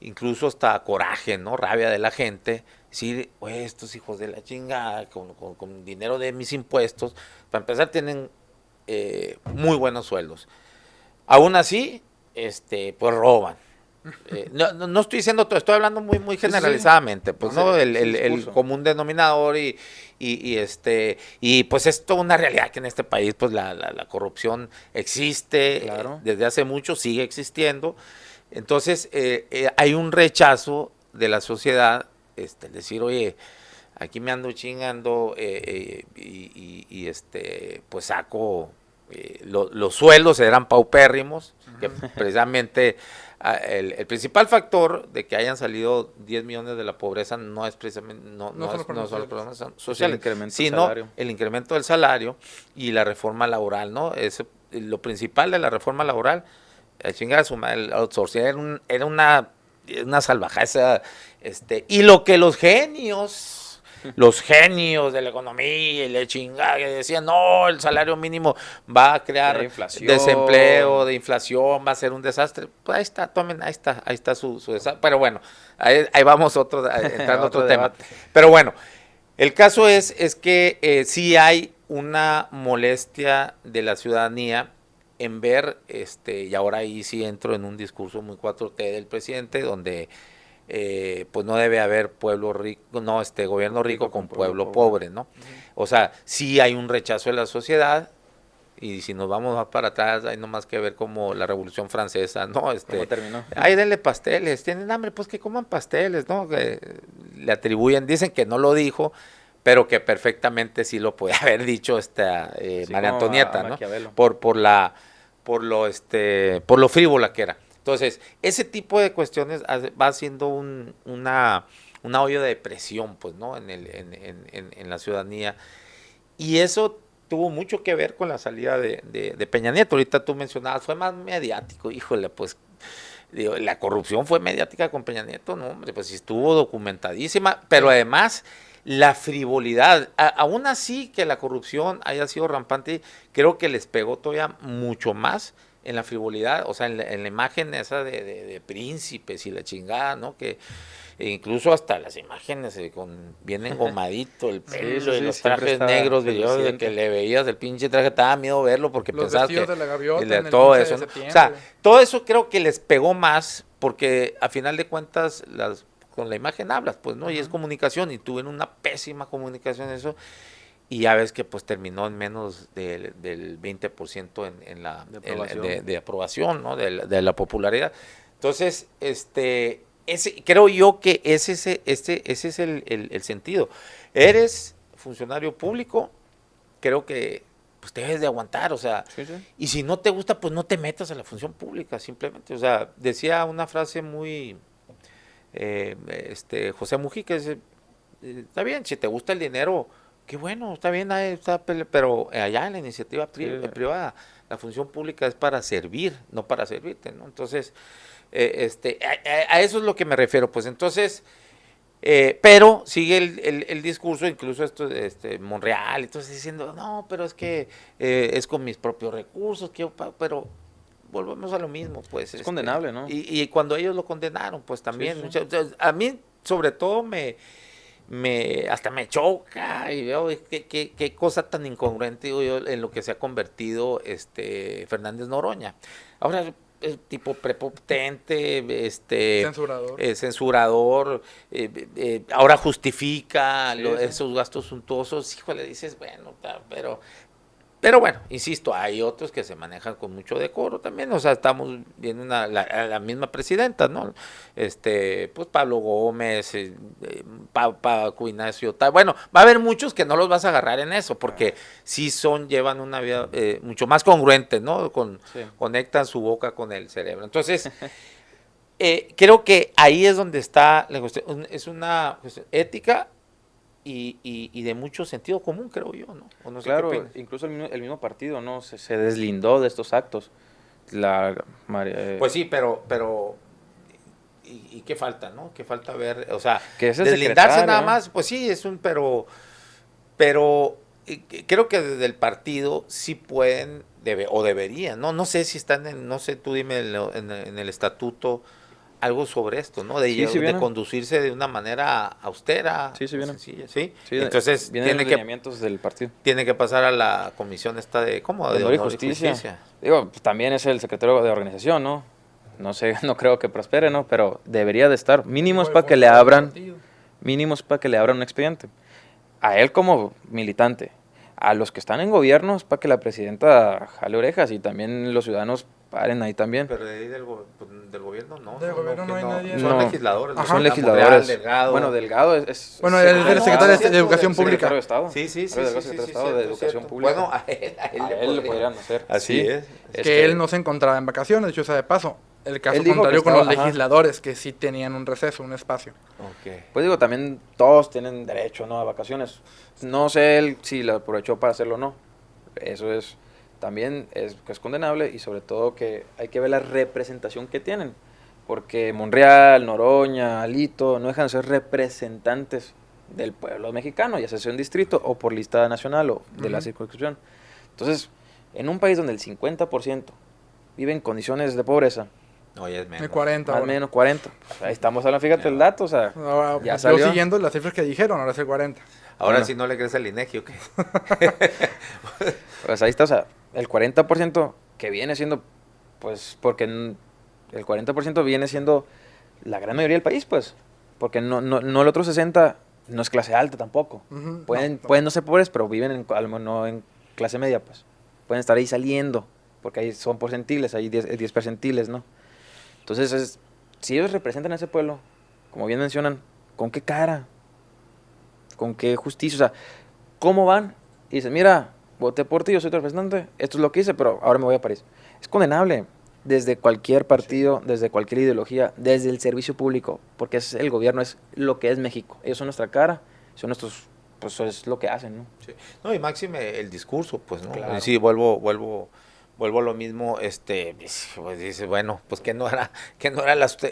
incluso hasta coraje, ¿no? Rabia de la gente, decir, estos hijos de la chingada, con dinero de mis impuestos, para empezar tienen muy buenos sueldos. Aún así, pues roban. No estoy diciendo todo, estoy hablando muy generalizadamente, pues no, el común denominador y pues es toda una realidad que en este país pues la corrupción existe, claro, desde hace mucho, sigue existiendo. Entonces, hay un rechazo de la sociedad, decir, oye, aquí me ando chingando pues saco, los sueldos eran paupérrimos, que precisamente el principal factor de que hayan salido 10 millones de la pobreza no es precisamente, no son los problemas sociales, sino el incremento del salario y la reforma laboral, ¿no? Lo principal de la reforma laboral, chingada su madre, el outsourcing era una salvajada, y lo que los genios de la economía y la chingada que decían, no, el salario mínimo va a crear desempleo, de inflación, va a ser un desastre, pues ahí está, tomen, ahí está su desastre, pero bueno, ahí vamos entrando otro tema, pero bueno, el caso es que sí hay una molestia de la ciudadanía en ver, y ahora ahí sí entro en un discurso muy 4T del presidente, donde pues no debe haber pueblo rico, no, gobierno rico con pueblo pobre, ¿no? O sea, sí hay un rechazo de la sociedad, y si nos vamos más para atrás, hay nomás que ver como la Revolución Francesa, ¿no? ¿Cómo terminó? Ahí denle pasteles, tienen hambre, pues que coman pasteles, ¿no? Que le atribuyen, dicen que no lo dijo, pero que perfectamente sí lo puede haber dicho María Antonieta, ¿no? Por lo frívola que era. Entonces, ese tipo de cuestiones va haciendo una olla de presión, pues, ¿no? En la ciudadanía. Y eso tuvo mucho que ver con la salida de Peña Nieto. Ahorita tú mencionabas, fue más mediático. Híjole, pues, digo, la corrupción fue mediática con Peña Nieto, ¿no? Hombre, pues sí estuvo documentadísima, pero además la frivolidad, aún así que la corrupción haya sido rampante, creo que les pegó todavía mucho más en la frivolidad, o sea, en la imagen esa de príncipes y la chingada, ¿no? Que incluso hasta las imágenes bien engomadito el pelo y los trajes negros, de que le veías el pinche traje, te daba miedo verlo porque los pensabas que de la gaviota en todo el eso, ¿no? de O sea, todo eso creo que les pegó más porque a final de cuentas con la imagen hablas, pues, ¿no? Y es comunicación, y tuvieron una pésima comunicación eso, y ya ves que pues terminó en menos del 20% de aprobación, ¿no? De la popularidad. Entonces, creo yo que ese es el sentido. Eres funcionario público, creo que pues te debes de aguantar, o sea, Sí, sí. y si no te gusta, pues no te metas a la función pública, simplemente. O sea, decía una frase muy, José Mujica, dice, está bien, si te gusta el dinero, qué bueno, está bien, pero allá en la iniciativa privada, la función pública es para servir, no para servirte, ¿no? Entonces, a eso es lo que me refiero, pues entonces, pero sigue el discurso, incluso esto Monreal, entonces diciendo, no, pero es que es con mis propios recursos, pero volvemos a lo mismo, pues. Es condenable, ¿no? Y cuando ellos lo condenaron, pues también, Sí, sí. a mí sobre todo hasta me choca y veo qué cosa tan incongruente, digo yo, en lo que se ha convertido Fernández Noroña. Ahora es tipo prepotente, censurador, ahora justifica Sí, sí. esos gastos suntuosos. Híjole, dices, bueno, pero bueno, insisto, hay otros que se manejan con mucho decoro también, o sea, estamos viendo la misma presidenta, ¿no? Pues Pablo Gómez, Paco Ignacio, bueno, va a haber muchos que no los vas a agarrar en eso, porque sí llevan una vida mucho más congruente, ¿no? Sí. Conectan su boca con el cerebro. Entonces, creo que ahí es donde está la cuestión, es una cuestión ética y de mucho sentido común, creo yo, ¿no? O no sé Claro, qué opinas. incluso el mismo partido, ¿no? Se deslindó de estos actos. Pues sí, pero ¿y qué falta, no? ¿Qué falta ver? O sea, Que es el deslindarse secretario, nada ¿eh? más, pues sí, pero creo que desde el partido sí pueden, o deberían, ¿no? No sé si están no sé, tú dime en el estatuto algo sobre esto, ¿no? Sí, sí De viene. conducirse de una manera austera, Sí, sí o viene. sencilla, ¿sí? Sí, Entonces vienen los lineamientos del partido. tiene que pasar a la comisión esta ¿cómo? De honor y justicia. Digo, pues, también es el secretario de organización, ¿no? No sé, no creo que prospere, ¿no? Pero debería de estar. Mínimos para que le abran un expediente. A él como militante. A los que están en gobierno es para que la presidenta jale orejas y también los ciudadanos paren ahí también. Pero de ahí del gobierno no. Del gobierno no hay nadie. Son No. legisladores. Ajá. Son ¿no? legisladores. Monreal, Delgado. Bueno, Delgado es Bueno, él es el secretario de Educación secretario Pública. de Estado. Sí. Secretario de Estado de Educación Pública. Bueno, a él le podrían hacer. Así Sí. es. Que él no se encontraba en vacaciones, dicho sea de paso. El caso Él dijo contrario que con los estaba- ajá. legisladores, que sí tenían un receso, un espacio. Okay. Pues digo, también todos tienen derecho, ¿no? A vacaciones. No sé él si lo aprovechó para hacerlo o no. Eso es también es condenable y sobre todo que hay que ver la representación que tienen. Porque Monreal, Noroña, Alito no dejan de ser representantes del pueblo mexicano, ya sea en distrito o por lista nacional o de la circunscripción. Entonces, en un país donde el 50% vive en condiciones de pobreza, No, ya es menos. El 40. más o ahora. menos 40. Ahí estamos hablando, fíjate el dato, o sea, Ahora, ya yo salió. siguiendo las cifras que dijeron, ahora es el 40. Ahora Bueno. sí no le crees al INEGI, ¿o qué? Pues ahí está, o sea, el 40% que viene siendo, pues, porque el 40% viene siendo la gran mayoría del país, pues, porque no el otro 60% no es clase alta tampoco. Ujú, Pueden no. pueden no ser pobres, pero viven no en clase media, pues. Pueden estar ahí saliendo, porque ahí son porcentiles, hay 10 percentiles, ¿no? Entonces, si ellos representan a ese pueblo, como bien mencionan, ¿con qué cara? ¿Con qué justicia? O sea, ¿cómo van? Y dicen, mira, voté por ti, yo soy tu representante, esto es lo que hice, pero ahora me voy a París. Es condenable desde cualquier partido, desde cualquier ideología, desde el servicio público, porque el gobierno es lo que es México. Ellos son nuestra cara, son nuestros, pues es lo que hacen, ¿no? Sí. No, y máxime el discurso, pues, ¿no? Claro. Sí, vuelvo a lo mismo, pues dice, bueno, pues que no era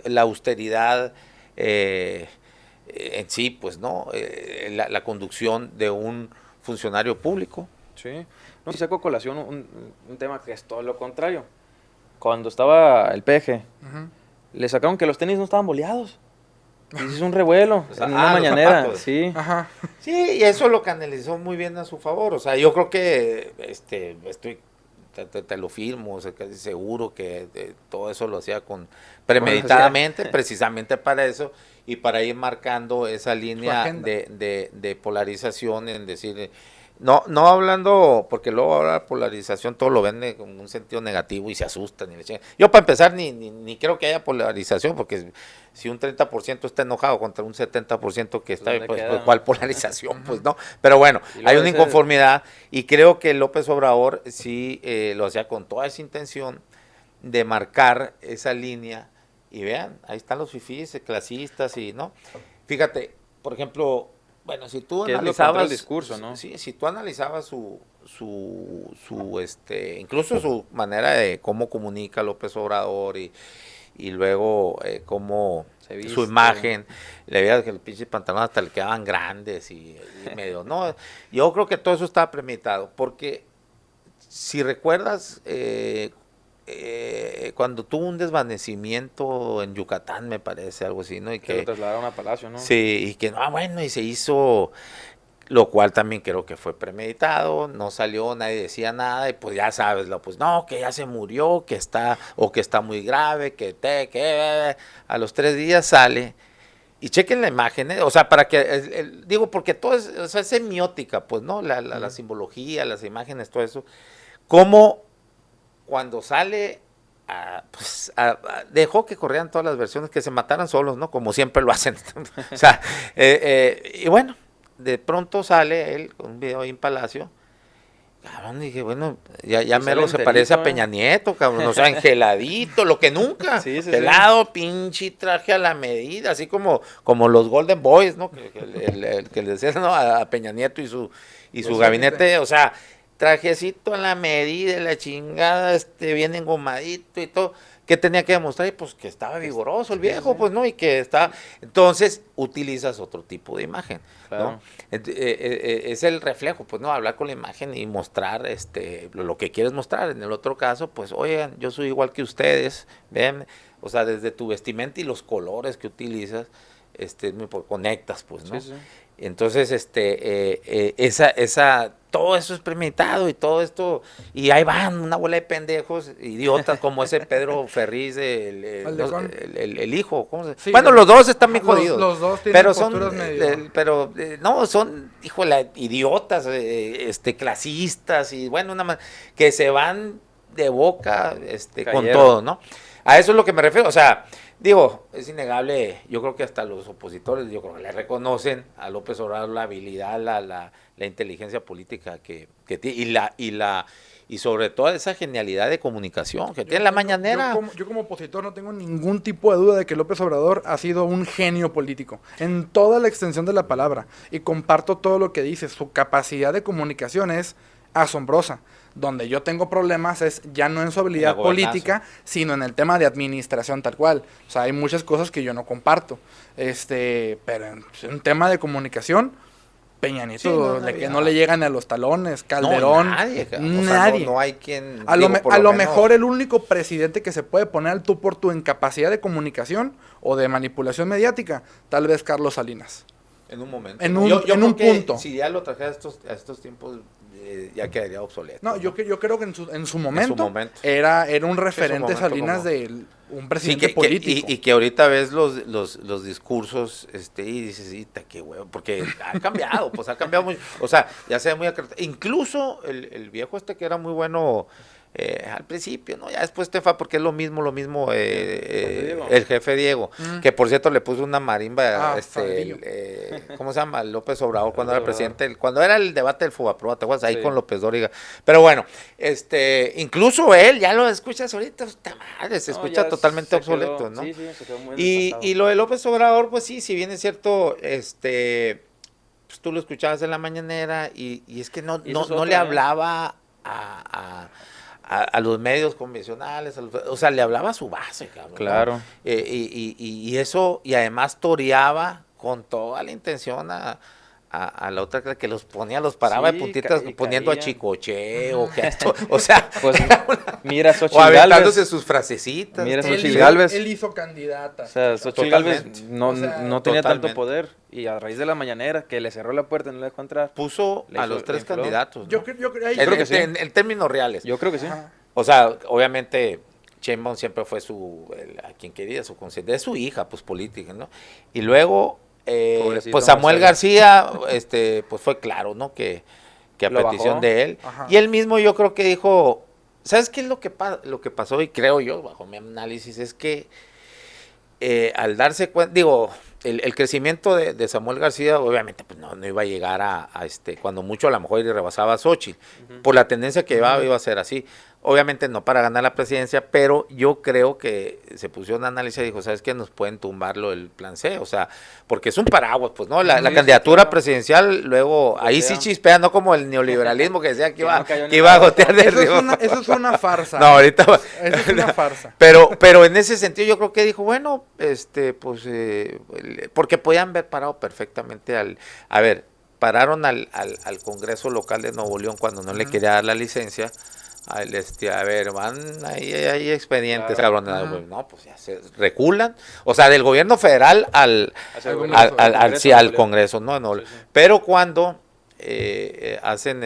la austeridad en sí, pues, ¿no? La conducción de un funcionario público. Sí. No, y saco a colación un tema que es todo lo contrario. Cuando estaba el PG, Ujú. le sacaron que los tenis no estaban boleados. Y hizo un revuelo O sea, en una los mañanera. zapatos. Sí. Ajá. Sí, y eso lo canalizó muy bien a su favor. O sea, yo creo que te lo firmo, o sea, casi seguro que todo eso lo hacía premeditadamente, precisamente para eso, y para ir marcando esa línea agenda. de polarización, en decir, no hablando, porque luego ahora la polarización todo lo ven con un sentido negativo y se asustan. Yo para empezar ni creo que haya polarización, porque si un 30% está enojado contra un 70% que está, pues ¿cuál polarización? Pues no, pero bueno, hay una inconformidad y creo que López Obrador sí lo hacía con toda esa intención de marcar esa línea y vean, ahí están los fifís, clasistas y no. Fíjate, por ejemplo, bueno, si tú analizabas el discurso, ¿no? Sí, si tú analizabas incluso su manera de cómo comunica López Obrador y luego cómo su imagen, le veías que los pinches pantalones hasta le quedaban grandes y medio, no, yo creo que todo eso estaba premeditado, porque si recuerdas cuando tuvo un desvanecimiento en Yucatán, me parece, algo así, ¿no? Y que lo trasladaron a Palacio, ¿no? Sí, y que, bueno, y se hizo, lo cual también creo que fue premeditado, no salió, nadie decía nada, y pues ya sabes, pues no, que ya se murió, que está muy grave, que a los 3 días sale, y chequen la imagen, o sea, para que, digo, porque todo es, o sea, es semiótica, pues, ¿no? La simbología, las imágenes, todo eso, cómo cuando sale, dejó que corrieran todas las versiones, que se mataran solos, ¿no? Como siempre lo hacen. O sea, y bueno, de pronto sale él con un video ahí en Palacio. Cabrón, dije, bueno, ya mero se parece a Peña Nieto, cabrón, o sea, engeladito, lo que nunca. Sí, helado, pinche traje a la medida, así como los Golden Boys, ¿no? Que le decían, ¿no? A Peña Nieto y su gabinete, o sea, trajecito a la medida, la chingada, bien engomadito y todo. ¿Qué tenía que demostrar? Y pues que estaba vigoroso el viejo, pues, ¿no? Y que está. Entonces, utilizas otro tipo de imagen, claro, ¿no? Es el reflejo, pues, ¿no? Hablar con la imagen y mostrar lo que quieres mostrar. En el otro caso, pues, oigan, yo soy igual que ustedes, ven, o sea, desde tu vestimenta y los colores que utilizas, conectas, pues, ¿no? Sí. Entonces, todo eso es premeditado y todo esto, y ahí van una bola de pendejos, idiotas, como ese Pedro Ferriz, el hijo, ¿cómo se? Sí, bueno, los dos están bien jodidos. Los dos tienen pero posturas medio... no, son, híjole, idiotas, clasistas, y bueno, que se van de boca, con todo, ¿no? A eso es lo que me refiero, o sea, digo, es innegable, yo creo que hasta los opositores, yo creo que le reconocen a López Obrador la habilidad, la inteligencia política que tiene, y sobre todo esa genialidad de comunicación que tiene en la mañanera. Yo como opositor no tengo ningún tipo de duda de que López Obrador ha sido un genio político, en toda la extensión de la palabra, y comparto todo lo que dice, su capacidad de comunicación es asombrosa. Donde yo tengo problemas es ya no en su habilidad política, sino en el tema de administración tal cual. O sea, hay muchas cosas que yo no comparto. Pero en un tema de comunicación, Peña Nieto, que no le llegan a los talones, Calderón, nadie. O sea, no hay quien... A lo mejor el único presidente que se puede poner al tú por tú en capacidad de comunicación o de manipulación mediática, tal vez Carlos Salinas. En un momento. En un punto. Si ya lo trajera a estos tiempos, ya quedaría obsoleto. No, yo creo que en su momento era un referente Salinas de un presidente político. Y que ahorita ves los discursos y dices, qué huevo, porque ha cambiado, pues ha cambiado mucho. O sea, ya se ve muy acreditado. Incluso el viejo que era muy bueno al principio, ¿no? Ya después porque es lo mismo el jefe Diego, que por cierto le puso una marimba, ¿cómo se llama? López Obrador cuando era presidente, cuando era el debate del Fobaproa, ¿te acuerdas? Ahí con López Dóriga. Pero bueno, incluso él, ya lo escuchas ahorita, madre, se escucha totalmente obsoleto, ¿no? Sí, se quedó muy y lo de López Obrador, pues sí, si bien es cierto, pues tú lo escuchabas en la mañanera y es que no le hablaba a los medios convencionales, o sea, le hablaba a su base, cabrón. Claro. ¿No? Y eso, y además toreaba con toda la intención a la otra que los paraba de puntitas poniendo a Chicoche o que esto, o sea, pues mira, Xochitl o aventándose sus frasecitas. Mira, Xochitl Gálvez. Él hizo candidata. O sea, Xochitl Gálvez no tenía tanto poder y a raíz de la mañanera que le cerró la puerta y no le dejó entrar. Puso a los 3 candidatos, ¿no? Yo creo que sí. En términos reales. Yo creo que sí. O sea, obviamente Sheinbaum siempre fue a quien quería, su consciente, es su hija, pues política, ¿no? Y luego pues Samuel García, pues fue claro, ¿no? Que que a Lo petición bajó. de él. Ajá. Y él mismo yo creo que dijo, ¿sabes qué es lo que pasó? Y creo yo, bajo mi análisis, es que al darse cuenta, digo, el crecimiento de Samuel García, obviamente, pues no iba a llegar a cuando mucho a lo mejor rebasaba a Xochitl. Por la tendencia que llevaba, iba a ser así. Obviamente no para ganar la presidencia, pero yo creo que se puso un análisis y dijo, ¿sabes qué? Nos pueden tumbarlo el plan C, o sea, porque es un paraguas, pues, ¿no? La Sí, candidatura claro. presidencial, luego, ahí sí Gotea. chispea, no como el neoliberalismo que decía que Que iba, no cayó ni que iba a nada. gotear de Eso es, arriba. eso es una farsa. No, ahorita va. Eso es una farsa. Pero en ese sentido yo creo que dijo, bueno, pues, porque podían haber parado perfectamente a ver, pararon al Congreso local de Nuevo León cuando no le quería dar la licencia, a ver, van hay expedientes, Claro. cabrón, pues, no, pues ya se reculan, o sea, del gobierno federal Hacia el Congreso, sí, de al Nuevo León. Congreso, no, no, Sí, sí. pero cuando hacen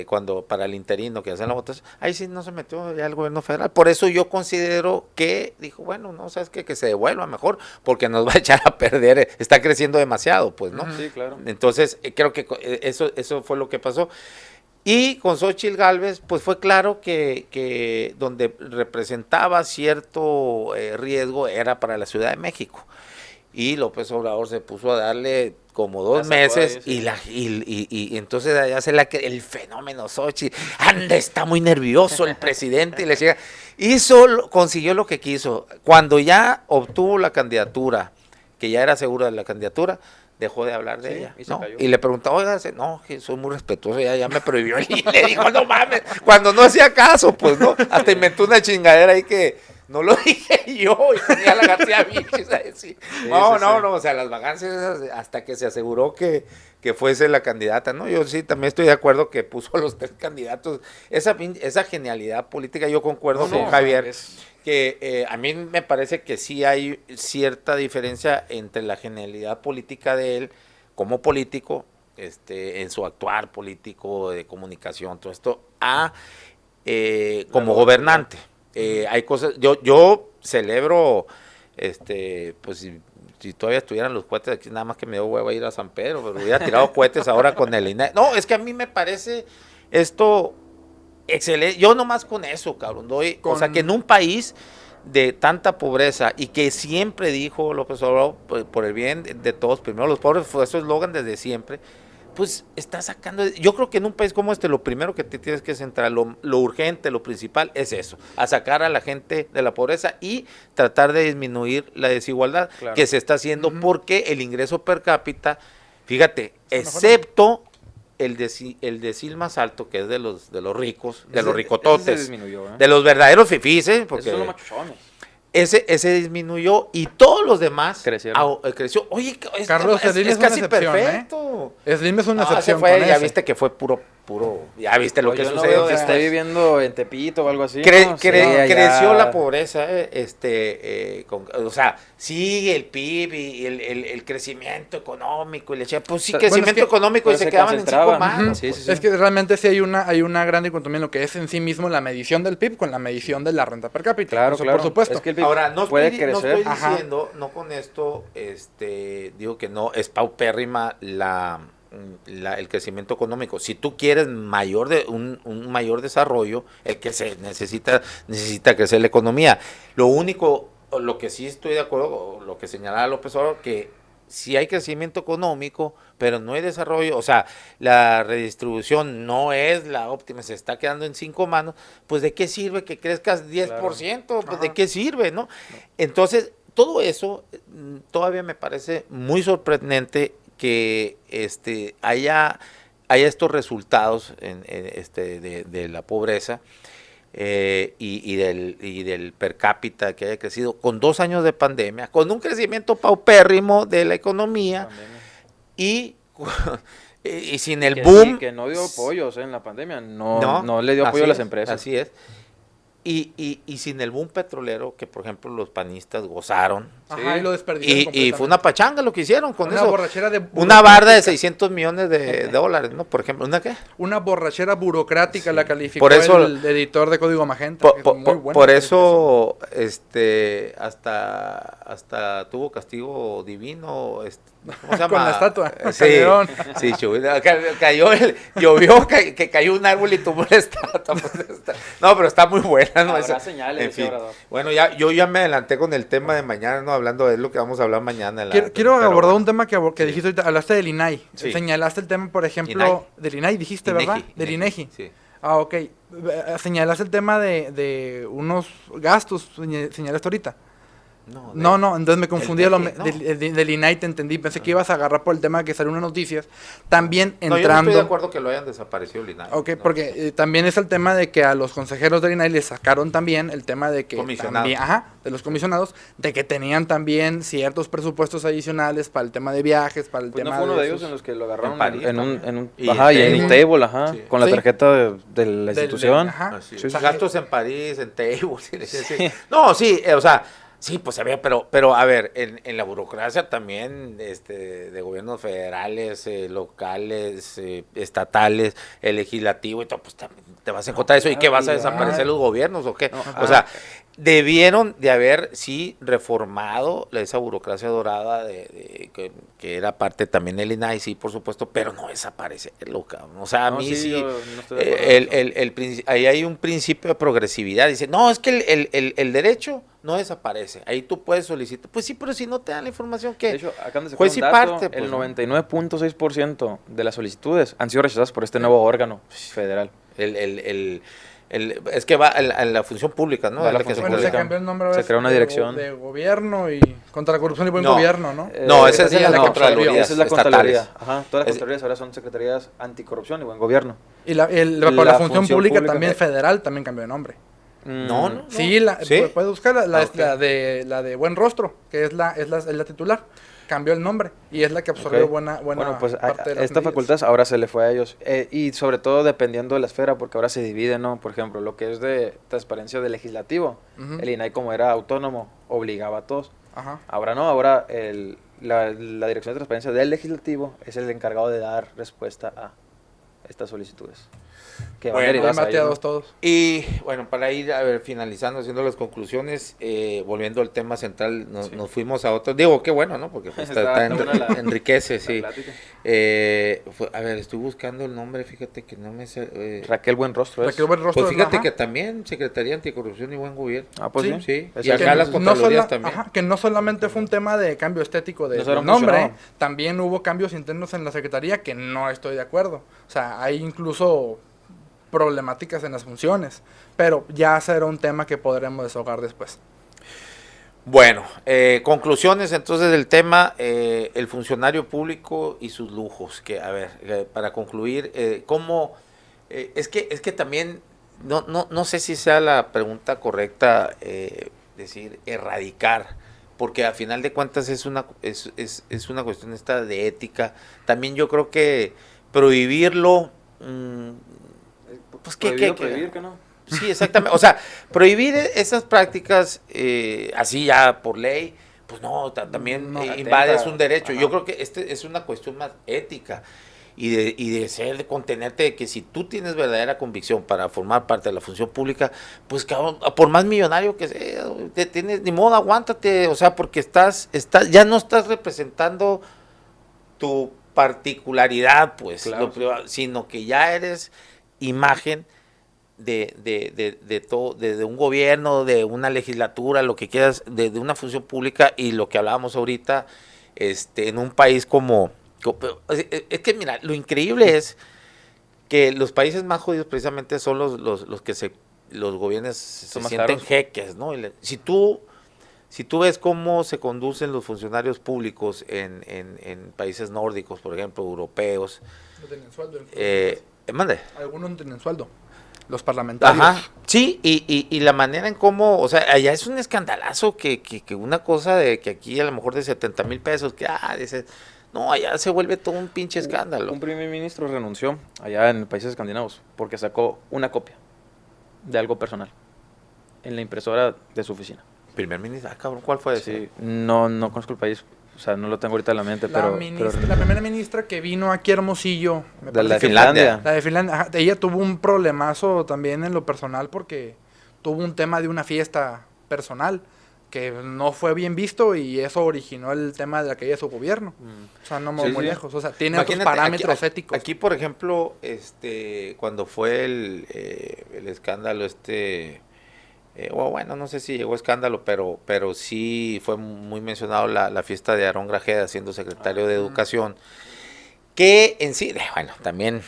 cuando para el interino que hacen la votación, ahí sí no se metió ya el gobierno federal. Por eso yo considero que dijo, bueno, no, sabes qué? Que se devuelva mejor, porque nos va a echar a perder, está creciendo demasiado, pues, ¿no? Sí, claro. Entonces, creo que eso fue lo que pasó. Y con Xóchitl Gálvez, pues fue claro que donde representaba cierto riesgo era para la Ciudad de México. Y López Obrador se puso a darle como 2 La sacó meses ahí, sí. y entonces allá el fenómeno Xochitl, anda, está muy nervioso el presidente y le llega. Consiguió lo que quiso. Cuando ya obtuvo la candidatura, que ya era segura de la candidatura, dejó de hablar de Sí, ella, y se ¿no? cayó. Y le preguntaba, oiga, no, que soy muy respetuoso, ya me prohibió. Y le dijo, no mames, cuando no hacía caso, pues, ¿no? Hasta inventó una chingadera ahí que no lo dije yo, y tenía la García Vilches a decir. No, o sea, las vagancias hasta que se aseguró que fuese la candidata, ¿no? Yo sí también estoy de acuerdo que puso a los 3 candidatos. Esa genialidad política, yo concuerdo con Javier, que a mí me parece que sí hay cierta diferencia entre la genialidad política de él como político, en su actuar político, de comunicación, todo esto, como gobernante. Hay cosas, yo celebro, pues si todavía estuvieran los cohetes aquí, nada más que me dio hueva ir a San Pedro, pero hubiera tirado cohetes ahora con el INE. No, es que a mí me parece esto excelente. Yo nomás con eso, cabrón, o sea, que en un país de tanta pobreza y que siempre dijo López Obrador, por el bien de todos, primero los pobres, fue su eslogan desde siempre, pues está sacando, yo creo que en un país como este lo primero que te tienes que centrar, lo urgente, lo principal es eso, a sacar a la gente de la pobreza y tratar de disminuir la desigualdad que se está haciendo porque el ingreso per cápita, fíjate, excepto el decil más alto, que es de los ricos, de los ricototes, ese se disminuyó, ¿eh? de los verdaderos fifís, porque Esos son los machuchones. ese disminuyó y todos los demás Crecieron. creció. Oye, Carlos Slim es una casi excepción, perfecto. Slim es una No, ese excepción fue, con ya ese. viste que fue puro, ya viste lo que Yo no sucedió veo que esté después. viviendo en Tepito o algo así. ¿no? Sí, allá. Creció la pobreza, o sea, sí, el PIB y el crecimiento económico, y le decía, pues sí, Bueno, crecimiento es que- económico y pero se se quedaban en 5 concentraban. manos. Sí, pues. sí, sí. Es que realmente sí hay una gran dicotomía en lo que es en sí mismo la medición del PIB con la medición de la renta per cápita. Claro, Eso, claro. por supuesto. Es que el PIB Ahora, no puede estoy crecer. Ajá. diciendo, no con esto, digo que no, es paupérrima el crecimiento económico. Si tú quieres un mayor desarrollo, el que se necesita crecer la economía. Lo que sí estoy de acuerdo, lo que señalaba López Obrador, que sí hay crecimiento económico, pero no hay desarrollo, o sea, la redistribución no es la óptima, se está quedando en 5 manos, pues ¿de qué sirve que crezcas 10%? Pues ¿de qué sirve, no? Entonces, todo eso todavía me parece muy sorprendente que haya estos resultados de la pobreza y del per cápita que haya crecido con 2 años de pandemia, con un crecimiento paupérrimo de la economía y sin Y el que sí, boom. que no dio apoyos en la pandemia. No le dio apoyo a las Así empresas. es. Y sin el boom petrolero que, por ejemplo, los panistas gozaron. Ajá, y lo desperdiciaron Y fue una pachanga lo que hicieron con una eso. Borrachera de una barda de 600 millones de dólares, ¿no? Por ejemplo, ¿una qué? Una borrachera burocrática Sí. la calificó Por eso, el editor de Código Magenta. Que es muy buena por la eso, hasta tuvo castigo divino, ¿cómo se llama? Con la estatua, Sí, Calderón. sí, llovió, que cayó un árbol y tumbó la estatua. No, pero está muy buena, ¿no? Habrá Esa- señales, en fin. Obrador. Bueno, yo ya me adelanté con el tema de mañana, ¿no? Hablando de lo que vamos a hablar mañana. Quiero pero abordar bueno. un tema que Sí. dijiste ahorita, hablaste del INAI. Sí. Señalaste el tema, por ejemplo, INAI. del INAI, dijiste, INEGI, ¿verdad? Del INEGI. Sí. Ah, ok. Señalaste el tema de unos gastos, señalaste ahorita. No, entonces me confundí INEGI, no. del INAI, te entendí. Pensé que ibas a agarrar por el tema que salió unas noticias. También No, yo no entrando. estoy de acuerdo que lo hayan desaparecido el INAI. Ok, No. porque también es el tema de que a los consejeros del INAI les sacaron también el tema de que Comisionados. también, de los comisionados, de que tenían también ciertos presupuestos adicionales para el tema de viajes, para el Pues no tema fue uno de ellos sus- en los que lo agarraron En París en un, también. en un, Y ajá, en y en Table. Table, ajá, Sí. con la Sí. tarjeta de la institución. ajá. Así Sí, es. sí. Gastos en París, en tables. Sí. No, sí, o sea, sí, pues se ve, pero a ver, en la burocracia también, de gobiernos federales, locales, estatales, el legislativo y todo, pues también te vas a encontrar eso. ¿Y qué vas a claro. desaparecer los gobiernos o qué? No, O sea, debieron de haber, sí, reformado esa burocracia dorada que era parte también del INAI, sí, por supuesto, pero no desaparecerlo, cabrón. O sea, a No, mí sí, sí, yo no estoy de acuerdo con ahí hay un principio de progresividad. Dice, no, es que el derecho no desaparece. Ahí tú puedes solicitar. Pues sí, pero si no te dan la información, ¿qué? De hecho, acaban de sacar Juez un y dato, parte, pues, el ¿no? 99.6% de las solicitudes han sido rechazadas por este nuevo órgano federal. Es que va en la función pública, ¿no? Va a Es la la que se función Bueno, se publica. cambió el nombre Se ahora creó una de dirección. de gobierno y contra la corrupción y buen No. gobierno, ¿no? No, esa es Secretaría la de Contraloría. Esa es la estatales. Contraloría. Ajá, todas las Es- Contralorías ahora son secretarías anticorrupción y buen gobierno. Y la La función función pública pública, también federal también cambió de nombre. No. Sí, ¿Sí? puedes buscar Ah, ok. la de Buen Rostro, que es la titular. Cambió el nombre y es la que absorbió Ok. buena Bueno, pues parte de las esta medidas. facultad ahora se le fue a ellos. Y sobre todo dependiendo de la esfera, porque ahora se divide, ¿no? Por ejemplo, lo que es de transparencia del legislativo. Ujú. El INAI, como era autónomo, obligaba a todos. Ajá. Ahora no, ahora la Dirección de Transparencia del Legislativo es el encargado de dar respuesta a estas solicitudes. Que van Bueno, derivadas Bien a ellos, ¿no? bateados todos. Y bueno, para ir a ver, finalizando, haciendo las conclusiones, volviendo al tema central, nos fuimos a otro. Digo, qué bueno, ¿no? Porque pues, Está buena la- enriquece, La sí. plática. A ver, estoy buscando el nombre, fíjate que no me sé. Raquel Buenrostro es. Raquel Buen Rostro Pues es- fíjate ajá. que también Secretaría Anticorrupción y Buen Gobierno. Ah, pues Sí. sí. Sí, Es y el acá que- las no Contralorías sola- también. ajá, que no solamente fue un tema de cambio estético No del solo nombre, funcionó. también hubo cambios internos en la Secretaría que no estoy de acuerdo. O sea, hay incluso problemáticas en las funciones, pero ya será un tema que podremos desahogar después. Bueno, conclusiones entonces del tema, el funcionario público y sus lujos. Que, a ver, para concluir, ¿cómo? Es que también, no sé si sea la pregunta correcta, decir, erradicar, porque a final de cuentas es una cuestión esta de ética. También yo creo que prohibirlo, pues Prohibido ¿qué? prohibir, que no. Sí, exactamente. O sea, prohibir esas prácticas así ya por ley, pues no, también No, invades atenta. un derecho. Ajá. Yo creo que es una cuestión más ética y de ser, de contenerte, de que si tú tienes verdadera convicción para formar parte de la función pública, pues cabrón, por más millonario que sea, te tienes, ni modo, aguántate, o sea, porque ya no estás representando tu particularidad, pues, Claro. lo privado, sino que ya eres imagen de todo, de un gobierno, de una legislatura, lo que quieras, de una función pública, y lo que hablábamos ahorita, en un país es que mira, lo increíble es que los países más jodidos precisamente son los que los gobiernos se Son más sienten caros. jeques, ¿no? Si tú ves cómo se conducen los funcionarios públicos en países nórdicos, por ejemplo, europeos, No tienen sueldo. mande. Algunos no tienen sueldo. Los parlamentarios. Ajá, sí, y la manera en cómo, o sea, allá es un escandalazo que una cosa de que aquí a lo mejor de 70,000 pesos, dices, no, allá se vuelve todo un pinche escándalo. Un primer ministro renunció allá en países escandinavos porque sacó una copia de algo personal. en la impresora de su oficina. Primer ministro, cabrón, ¿cuál fue ese? Sí, no conozco el país, o sea, no lo tengo ahorita en la mente, La primera ministra que vino aquí a Hermosillo, me de la de parece que Finlandia. la de Finlandia, ajá, ella tuvo un problemazo también en lo personal porque tuvo un tema de una fiesta personal que no fue bien visto y eso originó el tema de la caída de su gobierno. O sea, no muy lejos, o sea, tiene otros parámetros éticos. Aquí, por ejemplo, cuando fue el escándalo bueno, no sé si llegó a escándalo, pero sí fue muy mencionado la fiesta de Aarón Grajeda siendo secretario de Educación, que en sí, bueno, también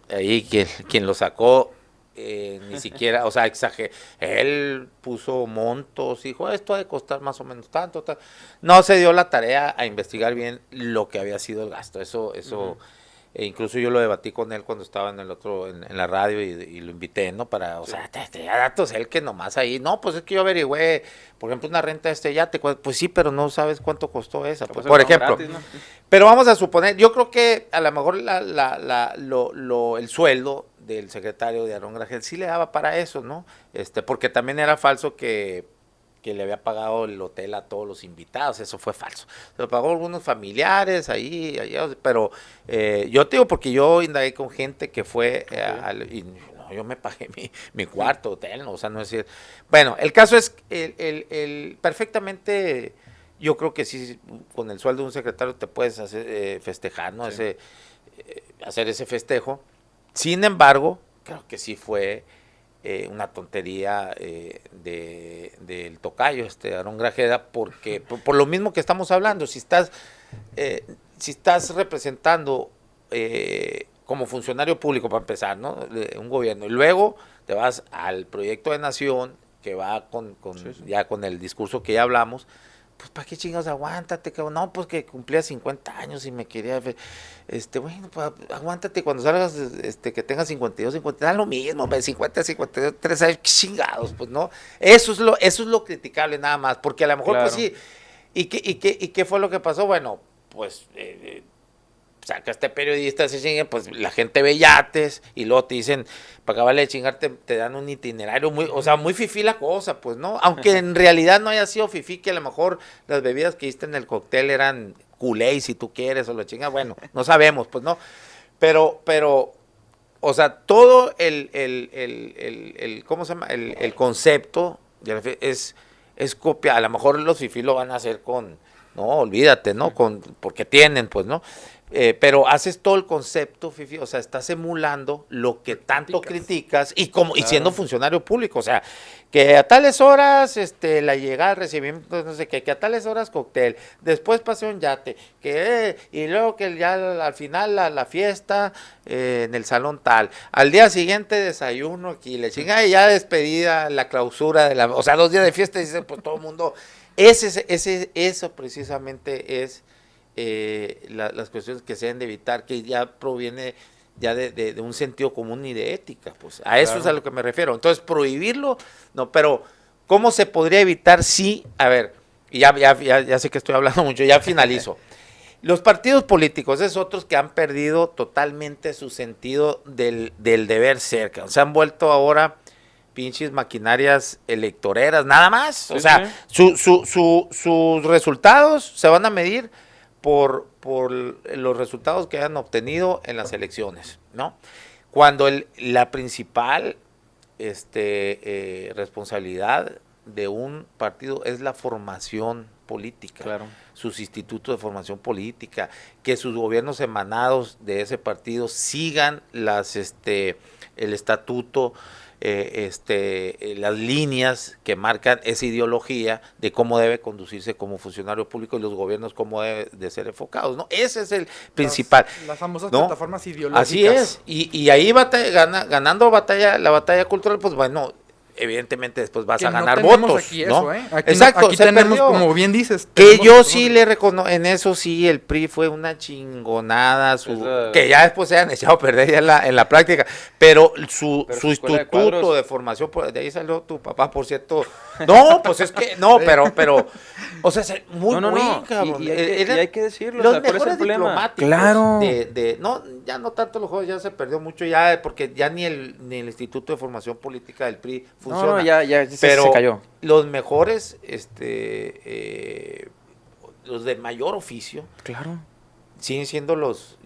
ahí quien lo sacó, ni siquiera, o sea, exageró, él puso montos, dijo, esto ha de costar más o menos tanto, no se dio la tarea a investigar bien lo que había sido el gasto, eso e incluso yo lo debatí con él cuando estaba en en la radio y lo invité, ¿no? Para, o sea, te da datos él que nomás ahí, no, pues es que yo averigüé, por ejemplo, una renta de este yate, pues sí, pero no sabes cuánto costó esa, pues, por ejemplo. Gratis, ¿no? Pero vamos a suponer, yo creo que a lo mejor el sueldo del secretario de Aarón Grajeda sí le daba para eso, ¿no? Porque también era falso que le había pagado el hotel a todos los invitados, eso fue falso. Se lo pagó a algunos familiares ahí, pero yo te digo porque yo indagué con gente que fue yo me pagué mi cuarto hotel, ¿no? O sea, no es decir. Bueno, el caso es perfectamente, yo creo que sí, con el sueldo de un secretario te puedes hacer festejar, ¿no? Sí. Hacer ese festejo. Sin embargo, creo que sí fue una tontería del tocayo, Aarón Grajeda, porque por lo mismo que estamos hablando, si estás representando como funcionario público, para empezar, ¿no? Un gobierno, y luego te vas al proyecto de nación, que va ya con el discurso que ya hablamos, pues ¿para qué chingados? Aguántate, cabrón. No, pues que cumplía 50 años y me quería, bueno, pues aguántate cuando salgas, que tengas 52, 50, da lo mismo, 50, 53 años, qué chingados, pues no. Eso es lo criticable nada más, porque a lo mejor, claro. Pues sí, ¿y qué fue lo que pasó? Bueno, pues saca este periodista, se chinga, pues la gente ve yates y luego te dicen, para acabarle de chingar te dan un itinerario muy fifí la cosa, pues, ¿no? Aunque en realidad no haya sido fifí, que a lo mejor las bebidas que diste en el cóctel eran culé, si tú quieres, o lo chingas, bueno, no sabemos, pues, ¿no? Pero, o sea, todo ¿cómo se llama? El concepto es copia, a lo mejor los fifí lo van a hacer no, olvídate, ¿no? Porque tienen, pues, ¿no? Pero haces todo el concepto, fifi, o sea, estás emulando lo que tanto criticas y siendo funcionario público, o sea, que a tales horas la llegada, el recibimiento, no sé qué, que a tales horas cóctel, después paseo en yate, y luego que ya al final la fiesta en el salón tal, al día siguiente desayuno aquí, le chinga y ya despedida, la clausura o sea, 2 días de fiesta, y dicen, pues todo el mundo, eso precisamente es las cuestiones que se deben de evitar, que ya proviene ya de un sentido común y de ética, pues a eso es a lo que me refiero. Entonces, prohibirlo, no, pero ¿cómo se podría evitar? Sí, a ver, y ya sé que estoy hablando mucho, ya finalizo. Los partidos políticos, es otros que han perdido totalmente su sentido del deber ser, que se han vuelto ahora pinches maquinarias electoreras, nada más. O sea, sus resultados se van a medir por los resultados que hayan obtenido en las elecciones, ¿no? Cuando la principal responsabilidad de un partido es la formación política, claro. Sus institutos de formación política, que sus gobiernos emanados de ese partido sigan el estatuto, las líneas que marcan esa ideología de cómo debe conducirse como funcionario público y los gobiernos cómo deben de ser enfocados, ¿no? Ese es el principal. Las famosas, ¿no?, plataformas ideológicas. Así es, y ahí ganando la batalla cultural, pues bueno, evidentemente después vas a ganar votos, aquí ¿no? Eso, Exacto, aquí tenemos, como bien dices, que yo sí le reconozco, en eso sí el PRI fue una chingonada, que ya después se han echado a perder ya en la práctica, pero su instituto de formación, de ahí salió tu papá, por cierto. No, pues es que, no, pero, o sea, muy buen, cabrón. Y hay que decirlo, los mejores diplomáticos, claro. No, ya no tanto los jóvenes, ya se perdió mucho, ya, porque ya ni el Instituto de Formación Política del PRI funciona. No, ya pero se cayó. Los mejores, los de mayor oficio, Claro. siguen siendo los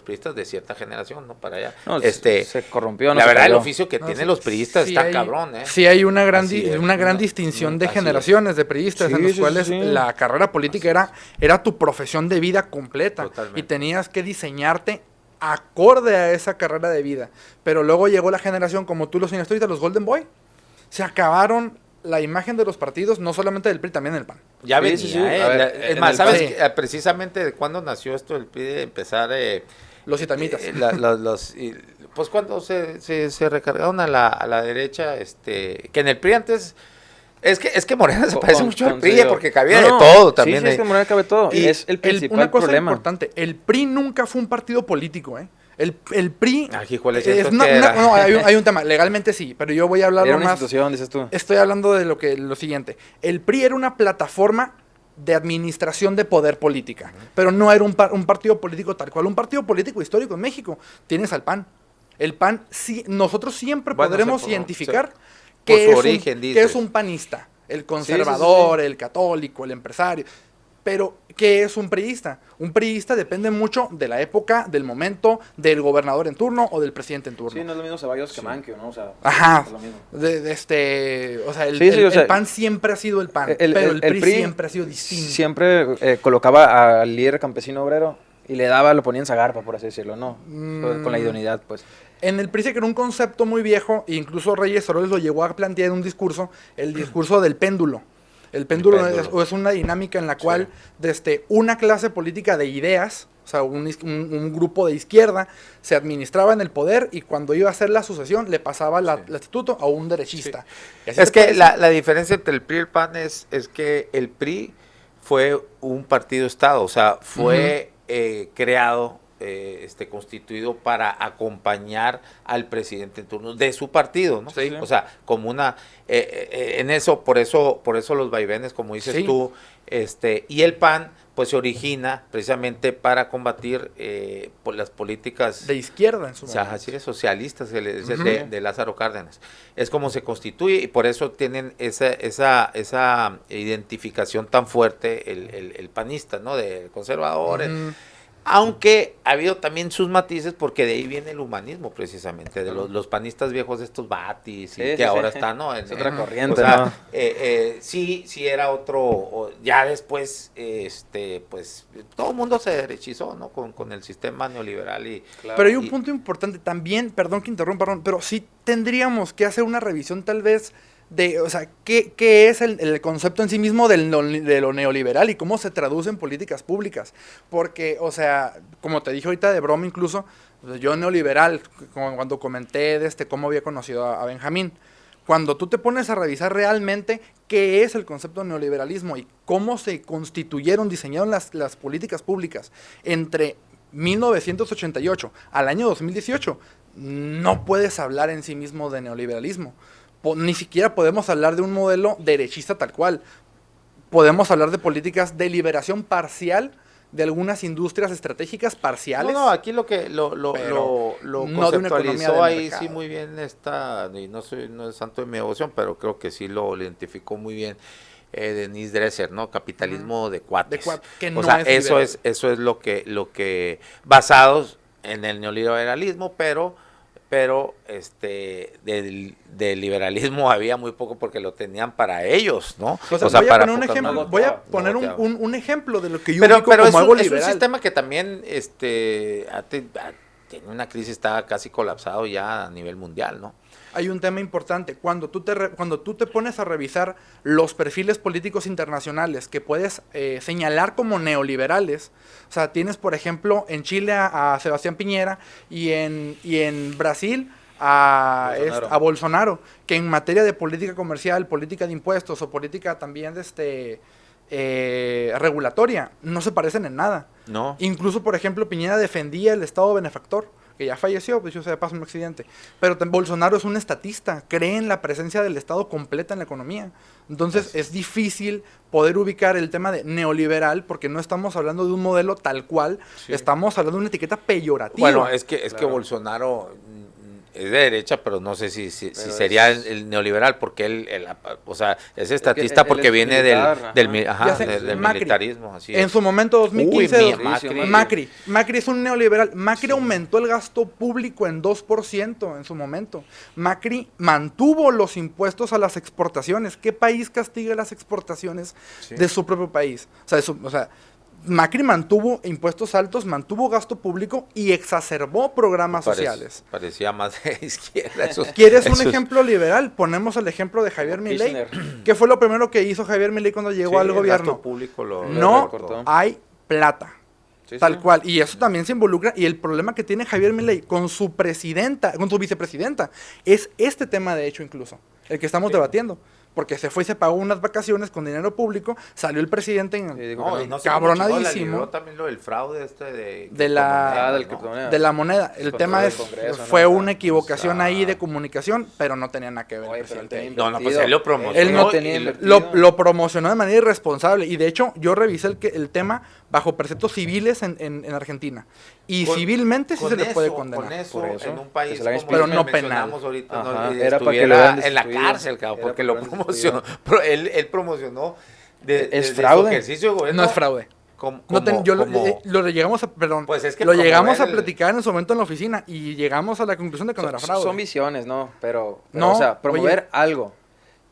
priistas de cierta generación, ¿no? Para allá. No, se corrompió, no la se verdad, cayó. el oficio que tienen los priistas sí está hay, cabrón, ¿eh? Sí hay una gran, Así es, una gran no, distinción de así generaciones de priistas, Sí, en los sí, cuales sí. la carrera política era tu profesión de vida completa. Totalmente. Y tenías que diseñarte acorde a esa carrera de vida. Pero luego llegó la generación, como tú lo señalaste ahorita, los Golden Boy. Se acabaron la imagen de los partidos, no solamente del PRI, también del PAN. Ya Sí, venía, sí, sí. A ver, es en más, el ¿sabes PAN. precisamente de cuándo nació esto el PRI de empezar? Los itamitas. Pues cuando se recargaron a la derecha, que en el PRI antes... Es que Morena se parece mucho al PRI, porque cabía de todo también. Sí, es que Morena cabe todo. Y es el principal una cosa problema. importante, el PRI nunca fue un partido político, ¿eh? El PRI... Híjole, siento que no, hay un tema, legalmente sí, pero yo voy a hablarlo Era una más... institución, dices tú. Estoy hablando de lo siguiente. El PRI era una plataforma de administración de poder política, pero no era un partido político tal cual. Un partido político histórico en México. Tienes al PAN. El PAN, sí, nosotros siempre podremos identificar qué es un panista. El conservador, el católico, el empresario. Pero, ¿qué es un priista? Un priista depende mucho de la época, del momento, del gobernador en turno o del presidente en turno. Sí, no es lo mismo Ceballos que Manquio, ¿no? O sea, Ajá. es lo mismo. O sea, el PAN siempre ha sido el PAN, pero el PRI siempre ha sido distinto. Siempre colocaba al líder campesino obrero y lo ponía en Zagarpa, por así decirlo, ¿no? Con la idoneidad, pues. En el PRI se creó un concepto muy viejo, e incluso Reyes Soroles lo llegó a plantear en un discurso, el discurso del péndulo. El péndulo es una dinámica en la cual desde una clase política de ideas, o sea, un grupo de izquierda, se administraba en el poder y cuando iba a hacer la sucesión le pasaba el instituto a un derechista. Es que la diferencia entre el PRI y el PAN es que el PRI fue un partido-estado, o sea, fue creado, constituido para acompañar al presidente en turno de su partido, ¿no? Sí. O sea, como una, en eso, por eso los vaivenes, como dices tú, y el PAN, pues se origina precisamente para combatir por las políticas de izquierda en su momento. O sea, así es, socialistas de Lázaro Cárdenas. Es como se constituye y por eso tienen esa identificación tan fuerte el panista, ¿no? De conservadores. Aunque ha habido también sus matices, porque de ahí viene el humanismo, precisamente, de los panistas viejos de estos batis, y que ahora están, ¿no? Es otra corriente, o sea, ¿no? sí era otro, ya después, pues, todo el mundo se derechizó, ¿no? Con el sistema neoliberal y... Claro. Pero hay un punto importante también, perdón que interrumpa, pero sí tendríamos que hacer una revisión tal vez o sea, ¿qué es el concepto en sí mismo de lo neoliberal y cómo se traduce en políticas públicas? Porque, o sea, como te dije ahorita de broma incluso, yo neoliberal, cuando comenté cómo había conocido a Benjamín, cuando tú te pones a revisar realmente qué es el concepto de neoliberalismo y cómo se constituyeron, diseñaron las políticas públicas entre 1988 al año 2018, no puedes hablar en sí mismo de neoliberalismo. Ni siquiera podemos hablar de un modelo derechista tal cual. Podemos hablar de políticas de liberación parcial de algunas industrias estratégicas parciales. No, aquí lo conceptualizó ahí sí muy bien y no es santo de mi devoción, pero creo que sí lo identificó muy bien Denise Dresser, ¿no? Capitalismo de cuates. Que no o sea, es eso es lo que basados en el neoliberalismo, pero del liberalismo había muy poco porque lo tenían para ellos, ¿no? O sea, voy a poner un ejemplo de lo que yo ubico como algo liberal. Es un sistema que también tiene una crisis, está casi colapsado ya a nivel mundial, ¿no? Hay un tema importante. Cuando tú te pones a revisar los perfiles políticos internacionales que puedes señalar como neoliberales, o sea, tienes, por ejemplo, en Chile a Sebastián Piñera y en Brasil a Bolsonaro, que en materia de política comercial, política de impuestos o política también regulatoria, no se parecen en nada. No. Incluso, por ejemplo, Piñera defendía el Estado benefactor, que ya falleció, pues yo se de paso un accidente. Pero Bolsonaro es un estatista, cree en la presencia del Estado completa en la economía. Entonces es difícil poder ubicar el tema de neoliberal, porque no estamos hablando de un modelo tal cual, estamos hablando de una etiqueta peyorativa. Bueno, es que Bolsonaro es de derecha, pero no sé si Pero sería es- el neoliberal, porque o sea, es estatista él porque es viene militar, del Ya sé, del Macri. militarismo, así En es. su momento, 2015, Uy, Macri. Macri es un neoliberal. Macri Sí. aumentó el gasto público en 2% en su momento. Macri mantuvo los impuestos a las exportaciones. ¿Qué país castiga las exportaciones Sí. de su propio país? O sea, Macri mantuvo impuestos altos, mantuvo gasto público y exacerbó programas sociales. Parecía más de izquierda. ¿Quieres un ejemplo liberal? Ponemos el ejemplo de Javier Como Milei. Kirchner. ¿Qué fue lo primero que hizo Javier Milei cuando llegó al gobierno? Gasto público lo No recortó. hay plata. Sí, Tal sí. cual. Y eso también se involucra. Y el problema que tiene Javier Milei con su presidenta, con su vicepresidenta, es este tema, de hecho, incluso. El que estamos debatiendo. Porque se fue y se pagó unas vacaciones con dinero público. Salió el presidente Sí, digo, No, no, y no sé cabronadísimo también lo del fraude de la- Ah, del ¿no? criptomoneda. de la moneda. El Con tema todo el es, Congreso, fue ¿no? una equivocación O sea, ahí de comunicación, pero no tenía nada que ver. Oye, el pero él presidente tenía ahí. No, pues invertido. él lo promocionó. Él no tenía y invertido. Lo promocionó de manera irresponsable. Y de hecho, yo revisé el tema bajo preceptos civiles en Argentina. Y Con- civilmente sí con se le puede eso, condenar. Con eso, Por eso, en un que país se le haga como Pero el que no penal. mencionamos ahorita, Ajá, no, era para que lo estuviera hubieran en la destituido. cárcel, cabrón, Era porque para lo que lo hubieran promocionó. Él promocionó Es desde fraude. su ejercicio de gobierno. No es fraude. Como, lo llegamos a, perdón, Pues es que lo llegamos a promover el- platicar en su momento en la oficina y llegamos a la conclusión de que no era fraude. Son visiones, ¿no? Pero, No, o sea, promover oye. algo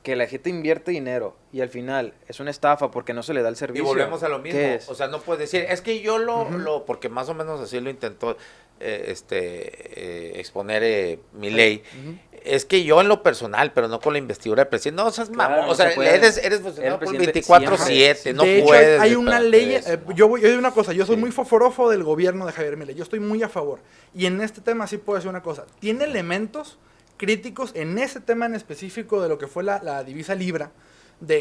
que la gente invierte dinero y al final es una estafa porque no se le da el Y servicio. volvemos a lo mismo. ¿Qué es? O sea, no puedes decir, es que yo porque más o menos así lo intentó exponer Milei. Ujú. Es que yo en lo personal, pero no con la investidura del presidente. No, seas Claro, mamón. no O sea, se puede. eres funcionario El por presidente 24/7. No De hecho, puedes. hay una espérate ley, de eso, ¿no? yo digo una cosa, yo soy Sí. muy forofo del gobierno de Javier Milei, yo estoy muy a favor. Y en este tema sí puedo decir una cosa, tiene elementos críticos en ese tema en específico de lo que fue la divisa libra,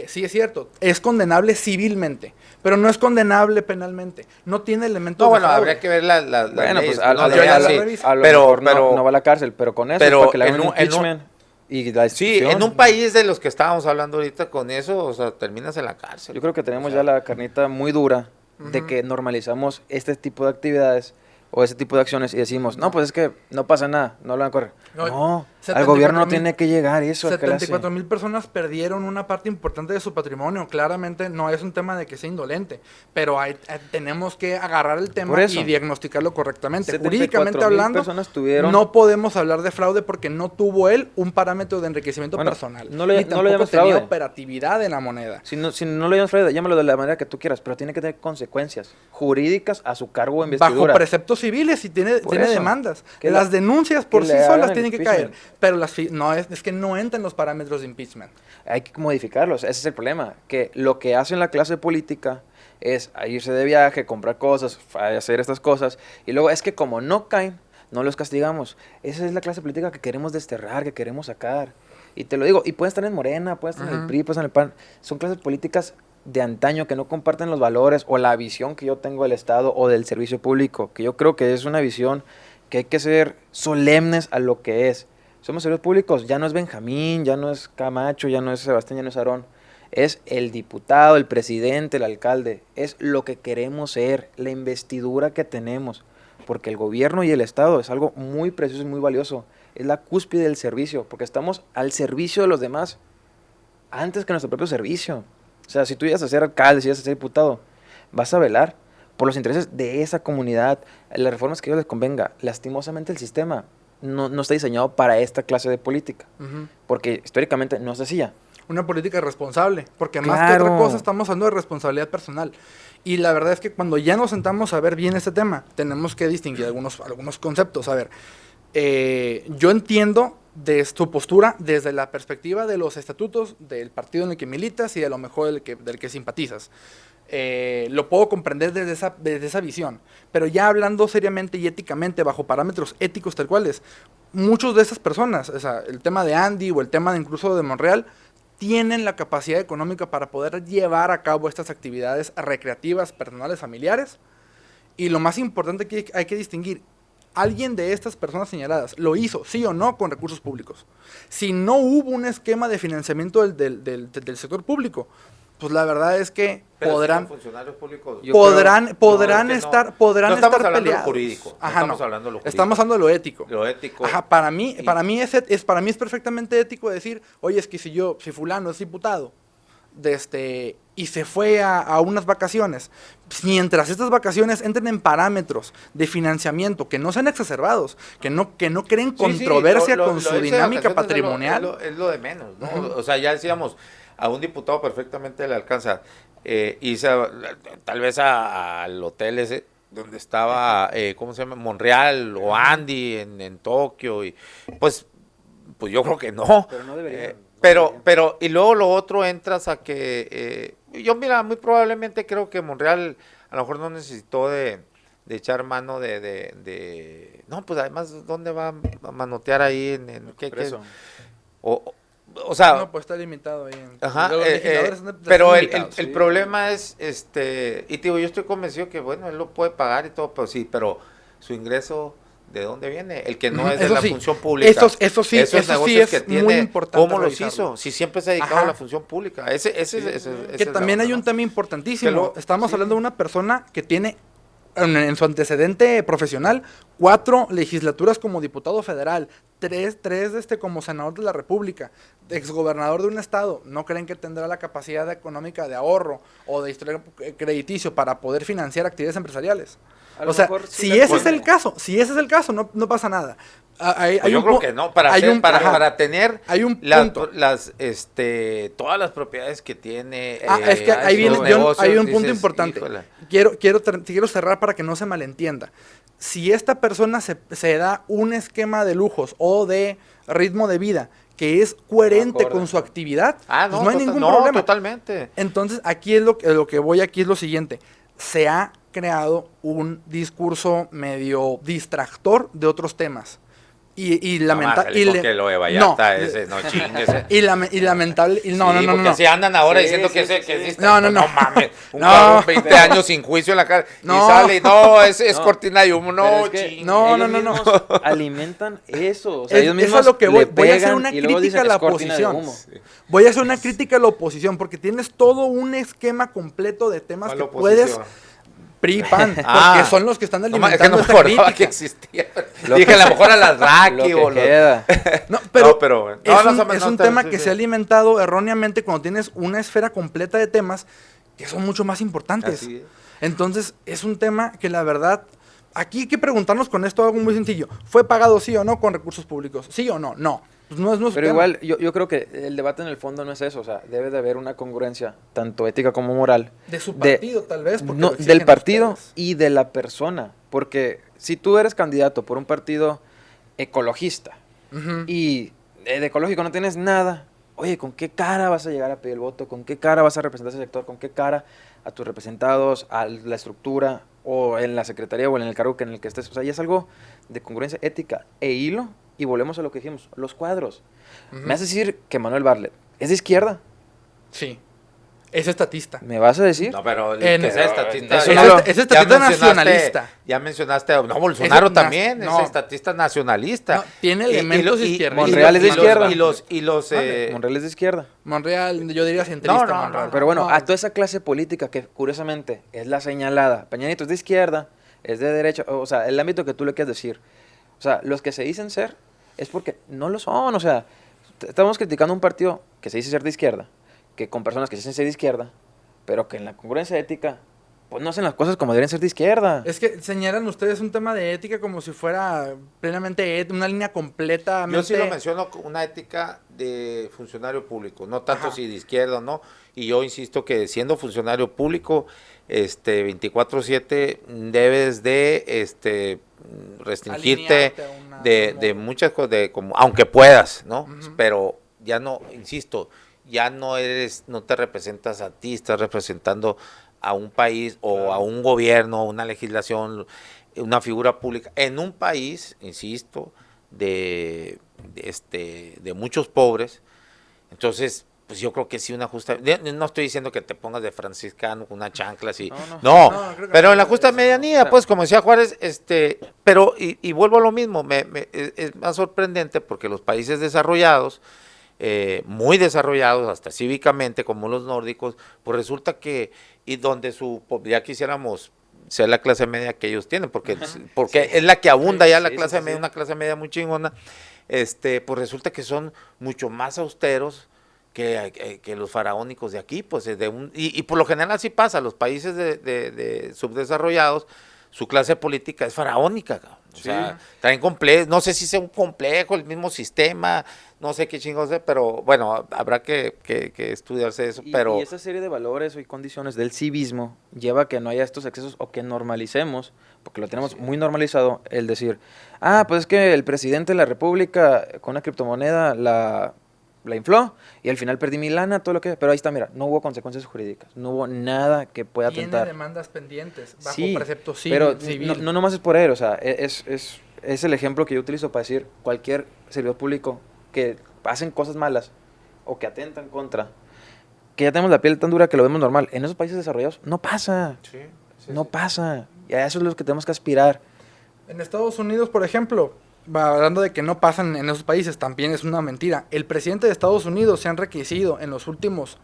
sí es cierto, es condenable civilmente, pero no es condenable penalmente, no tiene elementos No, de bueno, fraude. habría que ver las Bueno, leyes, pues a, no a, yo lo- ya a la lo- revisé. a lo Pero- mejor pero- no va a la cárcel, pero con eso pero para que le hagan en un un- en un- impeachment y la Sí, destitución. en un país de los que estábamos hablando ahorita con eso, o sea, terminas en la cárcel. Yo creo que tenemos O sea, ya la carnita muy dura de Ujú. que normalizamos este tipo de actividades o ese tipo de acciones y decimos, no, pues es que no pasa nada, no lo van a correr. No, No, al 74,000 gobierno tiene que llegar eso. ¿qué le hace? 74,000 personas perdieron una parte importante de su patrimonio. Claramente no es un tema de que sea indolente, pero tenemos que agarrar el tema Por eso. y diagnosticarlo correctamente. 74,000 Jurídicamente hablando, personas tuvieron- no podemos hablar de fraude porque no tuvo él un parámetro de enriquecimiento Bueno, personal. no le- ni no tampoco le llames tenía fraude. operatividad en la moneda. Si no lo llamas fraude, llámalo de la manera que tú quieras, pero tiene que tener consecuencias jurídicas a su cargo o Bajo investidura. preceptos civiles y tiene Por tiene eso. demandas. Que Las la- denuncias por que sí le solas hagan tienen que impeachment. caer, pero es que no entran los parámetros de impeachment. Hay que modificarlos, ese es el problema, que lo que hace la clase política es a irse de viaje, comprar cosas, hacer estas cosas, y luego es que como no caen, no los castigamos. Esa es la clase política que queremos desterrar, que queremos sacar. Y te lo digo, y pueden estar en Morena, pueden estar en el Ujú. PRI, pueden estar en el PAN, son clases políticas de antaño que no comparten los valores o la visión que yo tengo del Estado o del servicio público, que yo creo que es una visión que hay que ser solemnes a lo que es. Somos servidores públicos, ya no es Benjamín, ya no es Camacho, ya no es Sebastián, ya no es Aarón. Es el diputado, el presidente, el alcalde. Es lo que queremos ser, la investidura que tenemos. Porque el gobierno y el Estado es algo muy precioso y muy valioso. Es la cúspide del servicio, porque estamos al servicio de los demás antes que nuestro propio servicio. O sea, si tú llegas a ser alcalde, si llegas a ser diputado, vas a velar por los intereses de esa comunidad, las reformas que a ellos les convenga. Lastimosamente el sistema no está diseñado para esta clase de política, Ujú. porque históricamente no se hacía. Una política responsable, porque más que Claro. otra cosa estamos hablando de responsabilidad personal. Y la verdad es que cuando ya nos sentamos a ver bien este tema, tenemos que distinguir algunos conceptos. A ver, yo entiendo de tu postura desde la perspectiva de los estatutos del partido en el que militas y a lo mejor del que simpatizas. Lo puedo comprender desde esa visión, pero ya hablando seriamente y éticamente, bajo parámetros éticos tal cuales, muchos de esas personas, o sea, el tema de Andy o el tema de incluso de Monreal, tienen la capacidad económica para poder llevar a cabo estas actividades recreativas, personales, familiares, y lo más importante que hay que distinguir, alguien de estas personas señaladas lo hizo, sí o no, con recursos públicos. Si no hubo un esquema de financiamiento del sector público, pues la verdad es que Pero podrán... si son funcionarios públicos. Podrán no, estar no estamos estar hablando de lo peleados. jurídico. Ajá, Estamos hablando de lo jurídico. Estamos hablando de lo ético. Lo ético. Ajá, para mí es perfectamente ético decir, oye, es que si fulano es diputado, y se fue a unas vacaciones, mientras estas vacaciones entren en parámetros de financiamiento que no sean exacerbados, que no creen controversia con su dinámica patrimonial. Es lo de menos, ¿no? Ujú. O sea, ya decíamos, a un diputado perfectamente le alcanza irse tal vez al hotel ese donde estaba, ¿cómo se llama? Monreal o Andy en Tokio, y pues yo creo que no. Pero no debería. Pero, y luego lo otro entras a que, yo mira, muy probablemente creo que Monreal a lo mejor no necesitó de echar mano no, pues además, ¿dónde va a manotear ahí en qué? O sea, No, pues está limitado ahí. ajá, Los legisladores están pero limitados. el problema es, y digo, yo estoy convencido que, bueno, él lo puede pagar y todo, pero sí, pero su ingreso, ¿de dónde viene? El que no es de Eso la sí, función pública. eso sí negocios es muy importante ¿cómo los revisarlo. hizo? Si siempre se ha dedicado Ajá. a la función pública. Ese Que es también la hay onda, un ¿no? tema importantísimo. Estamos sí. hablando de una persona que tiene en su antecedente profesional 4 legislaturas como diputado federal, 3 como senador de la República, exgobernador de un estado. ¿No creen que tendrá la capacidad económica de ahorro o de historial crediticio para poder financiar actividades empresariales? A lo O sea, mejor sí si le ese es pone. el caso, no pasa nada. Pues yo creo que no, para tener hay un las, punto. todas las propiedades que tiene. Es que ahí viene, sus negocios, hay un punto dices, importante. híjole. Quiero cerrar para que no se malentienda. Si esta persona se da un esquema de lujos o de ritmo de vida que es coherente acorde. con su actividad, No, pues no hay ningún problema. Totalmente. Entonces, aquí es lo que voy aquí es lo siguiente. Se ha creado un discurso medio distractor de otros temas. Y lamentable. Porque lo de Vallarta, ese, no chingues. Y lamentable. No. Porque así andan ahora Sí, diciendo sí, que sí, ese, que sí. existe. No mames. Un No. cabrón 20 años sin juicio en la cara. No. Y sale, es No. cortina de humo. Pero No, es que chingue. No. ellos mismos alimentan eso. O sea, ellos Eso mismos es lo que voy. le Voy a hacer pegan una y luego crítica a dicen, la "Es cortina de oposición. humo". Voy a hacer una crítica a la oposición porque tienes todo un esquema completo de temas ¿Cuál que oposición? puedes. PRI, PAN, Ah. porque son los que están No, es que alimentando no me esta acordaba crítica. que existía. Lo Dije, que- a lo mejor a las Lo Raki que o los... queda. No, No, pero, pero, es no, un, no, es no, un está- tema sí, que sí. se ha alimentado erróneamente cuando tienes una esfera completa de temas que son mucho más importantes. Así es. Entonces, es un tema que la verdad, aquí hay que preguntarnos con esto algo muy sencillo. ¿Fue pagado sí o no con recursos públicos? ¿Sí o no? No. Pues no es nuestro Pero tema. igual, yo creo que el debate en el fondo no es eso. O sea, debe de haber una congruencia, tanto ética como moral. De su partido, tal vez. Porque No, lo exigen del partido ustedes. y de la persona. Porque si tú eres candidato por un partido ecologista Ujú. y de ecológico no tienes nada, oye, ¿con qué cara vas a llegar a pedir el voto? ¿Con qué cara vas a representar ese sector? ¿Con qué cara a tus representados, a la estructura o en la secretaría o en el cargo en el que estés? O sea, ya es algo de congruencia ética e hilo. Y volvemos a lo que dijimos, los cuadros. Ujú. ¿Me vas a decir que Manuel Bartlett es de izquierda? Sí. Es estatista. ¿Me vas a decir? No, pero En- que sea estatista. Eso ya- no lo- es estatista ya mencionaste- nacionalista. Ya mencionaste, no, Bolsonaro Ese- también no. es estatista nacionalista. No, tiene elementos izquierdistas. Monreal es de izquierda. Y los Monreal es de izquierda. Monreal, yo diría centrista. No, Monreal. Pero bueno, No. a toda esa clase política que curiosamente es la señalada, Peña Nieto es de izquierda, es de derecha, o sea, el ámbito que tú le quieras decir. O sea, los que se dicen ser es porque no lo son. O sea, estamos criticando un partido que se dice ser de izquierda, que con personas que se dicen ser de izquierda, pero que en la congruencia ética, pues no hacen las cosas como deberían ser de izquierda. Es que señalan ustedes un tema de ética como si fuera plenamente una línea completamente... Yo sí lo menciono como una ética de funcionario público, no tanto Ajá. si de izquierda o no, y yo insisto que siendo funcionario público, 24/7 debes de restringirte Alinearte a una- de muchas cosas, como, aunque puedas, ¿no? Ujú. Pero ya no, insisto, ya no te representas a ti, estás representando a un país o a un gobierno, una legislación, una figura pública, en un país, insisto, de muchos pobres. Entonces, pues yo creo que sí una justa, no estoy diciendo que te pongas de franciscano con una chancla así, No, No, creo que pero no, en la justa eso no, medianía, o sea. pues como decía Juárez, pero y vuelvo a lo mismo, es más sorprendente porque los países desarrollados, muy desarrollados, hasta cívicamente, como los nórdicos, pues resulta que, y donde ya quisiéramos ser la clase media que ellos tienen, porque es la que abunda ya la clase media, una clase media muy chingona, pues resulta que son mucho más austeros que los faraónicos de aquí, pues y por lo general así pasa, los países de subdesarrollados, su clase política es faraónica, cabrón. O sea, traen complejo, no sé si sea un complejo, el mismo sistema, no sé qué chingos es, pero bueno, habrá que estudiarse eso, pero... Y esa serie de valores y condiciones del civismo lleva a que no haya estos excesos o que normalicemos, porque lo tenemos muy normalizado, el decir, pues es que el presidente de la república con una criptomoneda la infló y al final perdí mi lana, todo lo que... Pero ahí está, mira, no hubo consecuencias jurídicas, no hubo nada que pueda atentar. Tiene demandas pendientes bajo Sí, precepto pero civil. no nomás es por él, o sea, es el ejemplo que yo utilizo para decir cualquier servidor público que hacen cosas malas o que atentan contra, que ya tenemos la piel tan dura que lo vemos normal. En esos países desarrollados no pasa, no pasa. Y a eso es lo que tenemos que aspirar. En Estados Unidos, por ejemplo, hablando de que no pasan en esos países, también es una mentira. El presidente de Estados Unidos se han requisito en los últimos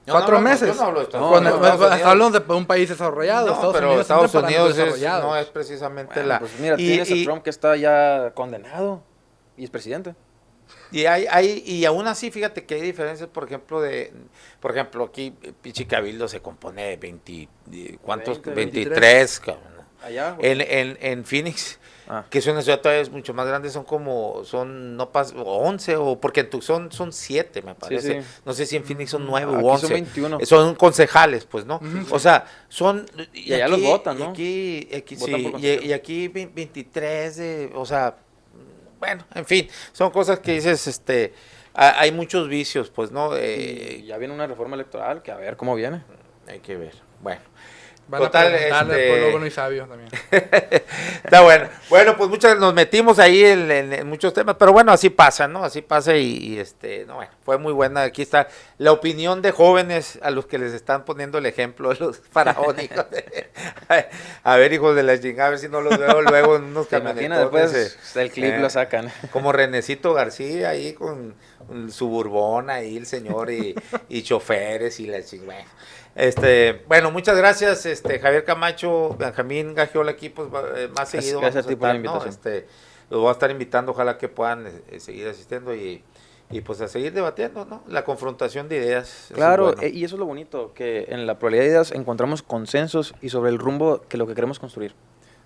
4 meses. Yo no hablo de Estados Unidos. Hablamos de un país desarrollado. No, pero Estados Unidos no es precisamente Bueno, pues mira, tienes a Trump que está ya condenado y es presidente. Y aún así, fíjate que hay diferencias, por ejemplo, aquí pinche Cabildo se compone de 23, cabrón. Allá, en Phoenix, que es una ciudad todavía mucho más grande, no pasa 11, o porque en Tucson son 7, me parece. Sí. No sé si en Phoenix son 9 Aquí u 11. son 21. Son concejales, pues, ¿no? O sea, son... Y allá los votan, ¿no? Aquí Votan por y aquí 23, o sea, bueno, en fin, son cosas que dices, hay muchos vicios, pues, ¿no? Y ya viene una reforma electoral que a ver cómo viene. Hay que ver, bueno. Van a preguntarle al pueblo bueno y sabio también. Está bueno. Bueno, pues nos metimos ahí en muchos temas, pero bueno, así pasa, ¿no? Así pasa no, bueno, fue muy buena. Aquí está la opinión de jóvenes a los que les están poniendo el ejemplo de los faraónicos. A ver, hijos de la chingada, a ver si no los veo luego en unos camionetones. Después el clip lo sacan. Como Renecito García ahí con Suburbón ahí el señor y choferes y la chingada. Bueno, muchas gracias, Javier Camacho, Benjamín Gagiola, aquí pues más seguido gracias vamos a ti por la invitación. Los voy a estar invitando, ojalá que puedan seguir asistiendo y pues a seguir debatiendo, ¿no? La confrontación de ideas. Claro, es bueno. y eso es lo bonito, que en la pluralidad de ideas encontramos consensos y sobre el rumbo que lo que queremos construir.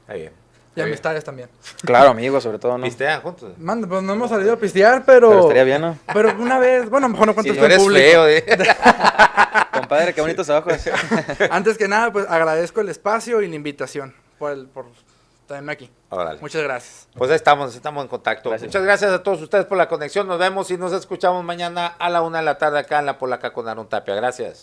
Ahí bien. Y amistades también. Claro, amigos, sobre todo, ¿no? ¿Pistean juntos? Mande, pues no hemos salido a pistear, pero estaría bien, ¿no? Pero una vez, bueno, mejor no cuento Si esto en público. feo, Compadre, qué bonitos ojos. Antes que nada, pues agradezco el espacio y la invitación por tenerme aquí. Órale. Muchas gracias. Pues ahí estamos en contacto. Gracias. Muchas gracias a todos ustedes por la conexión. Nos vemos y nos escuchamos mañana a la 1:00 p.m. acá en La Polaca con Aaron Tapia. Gracias.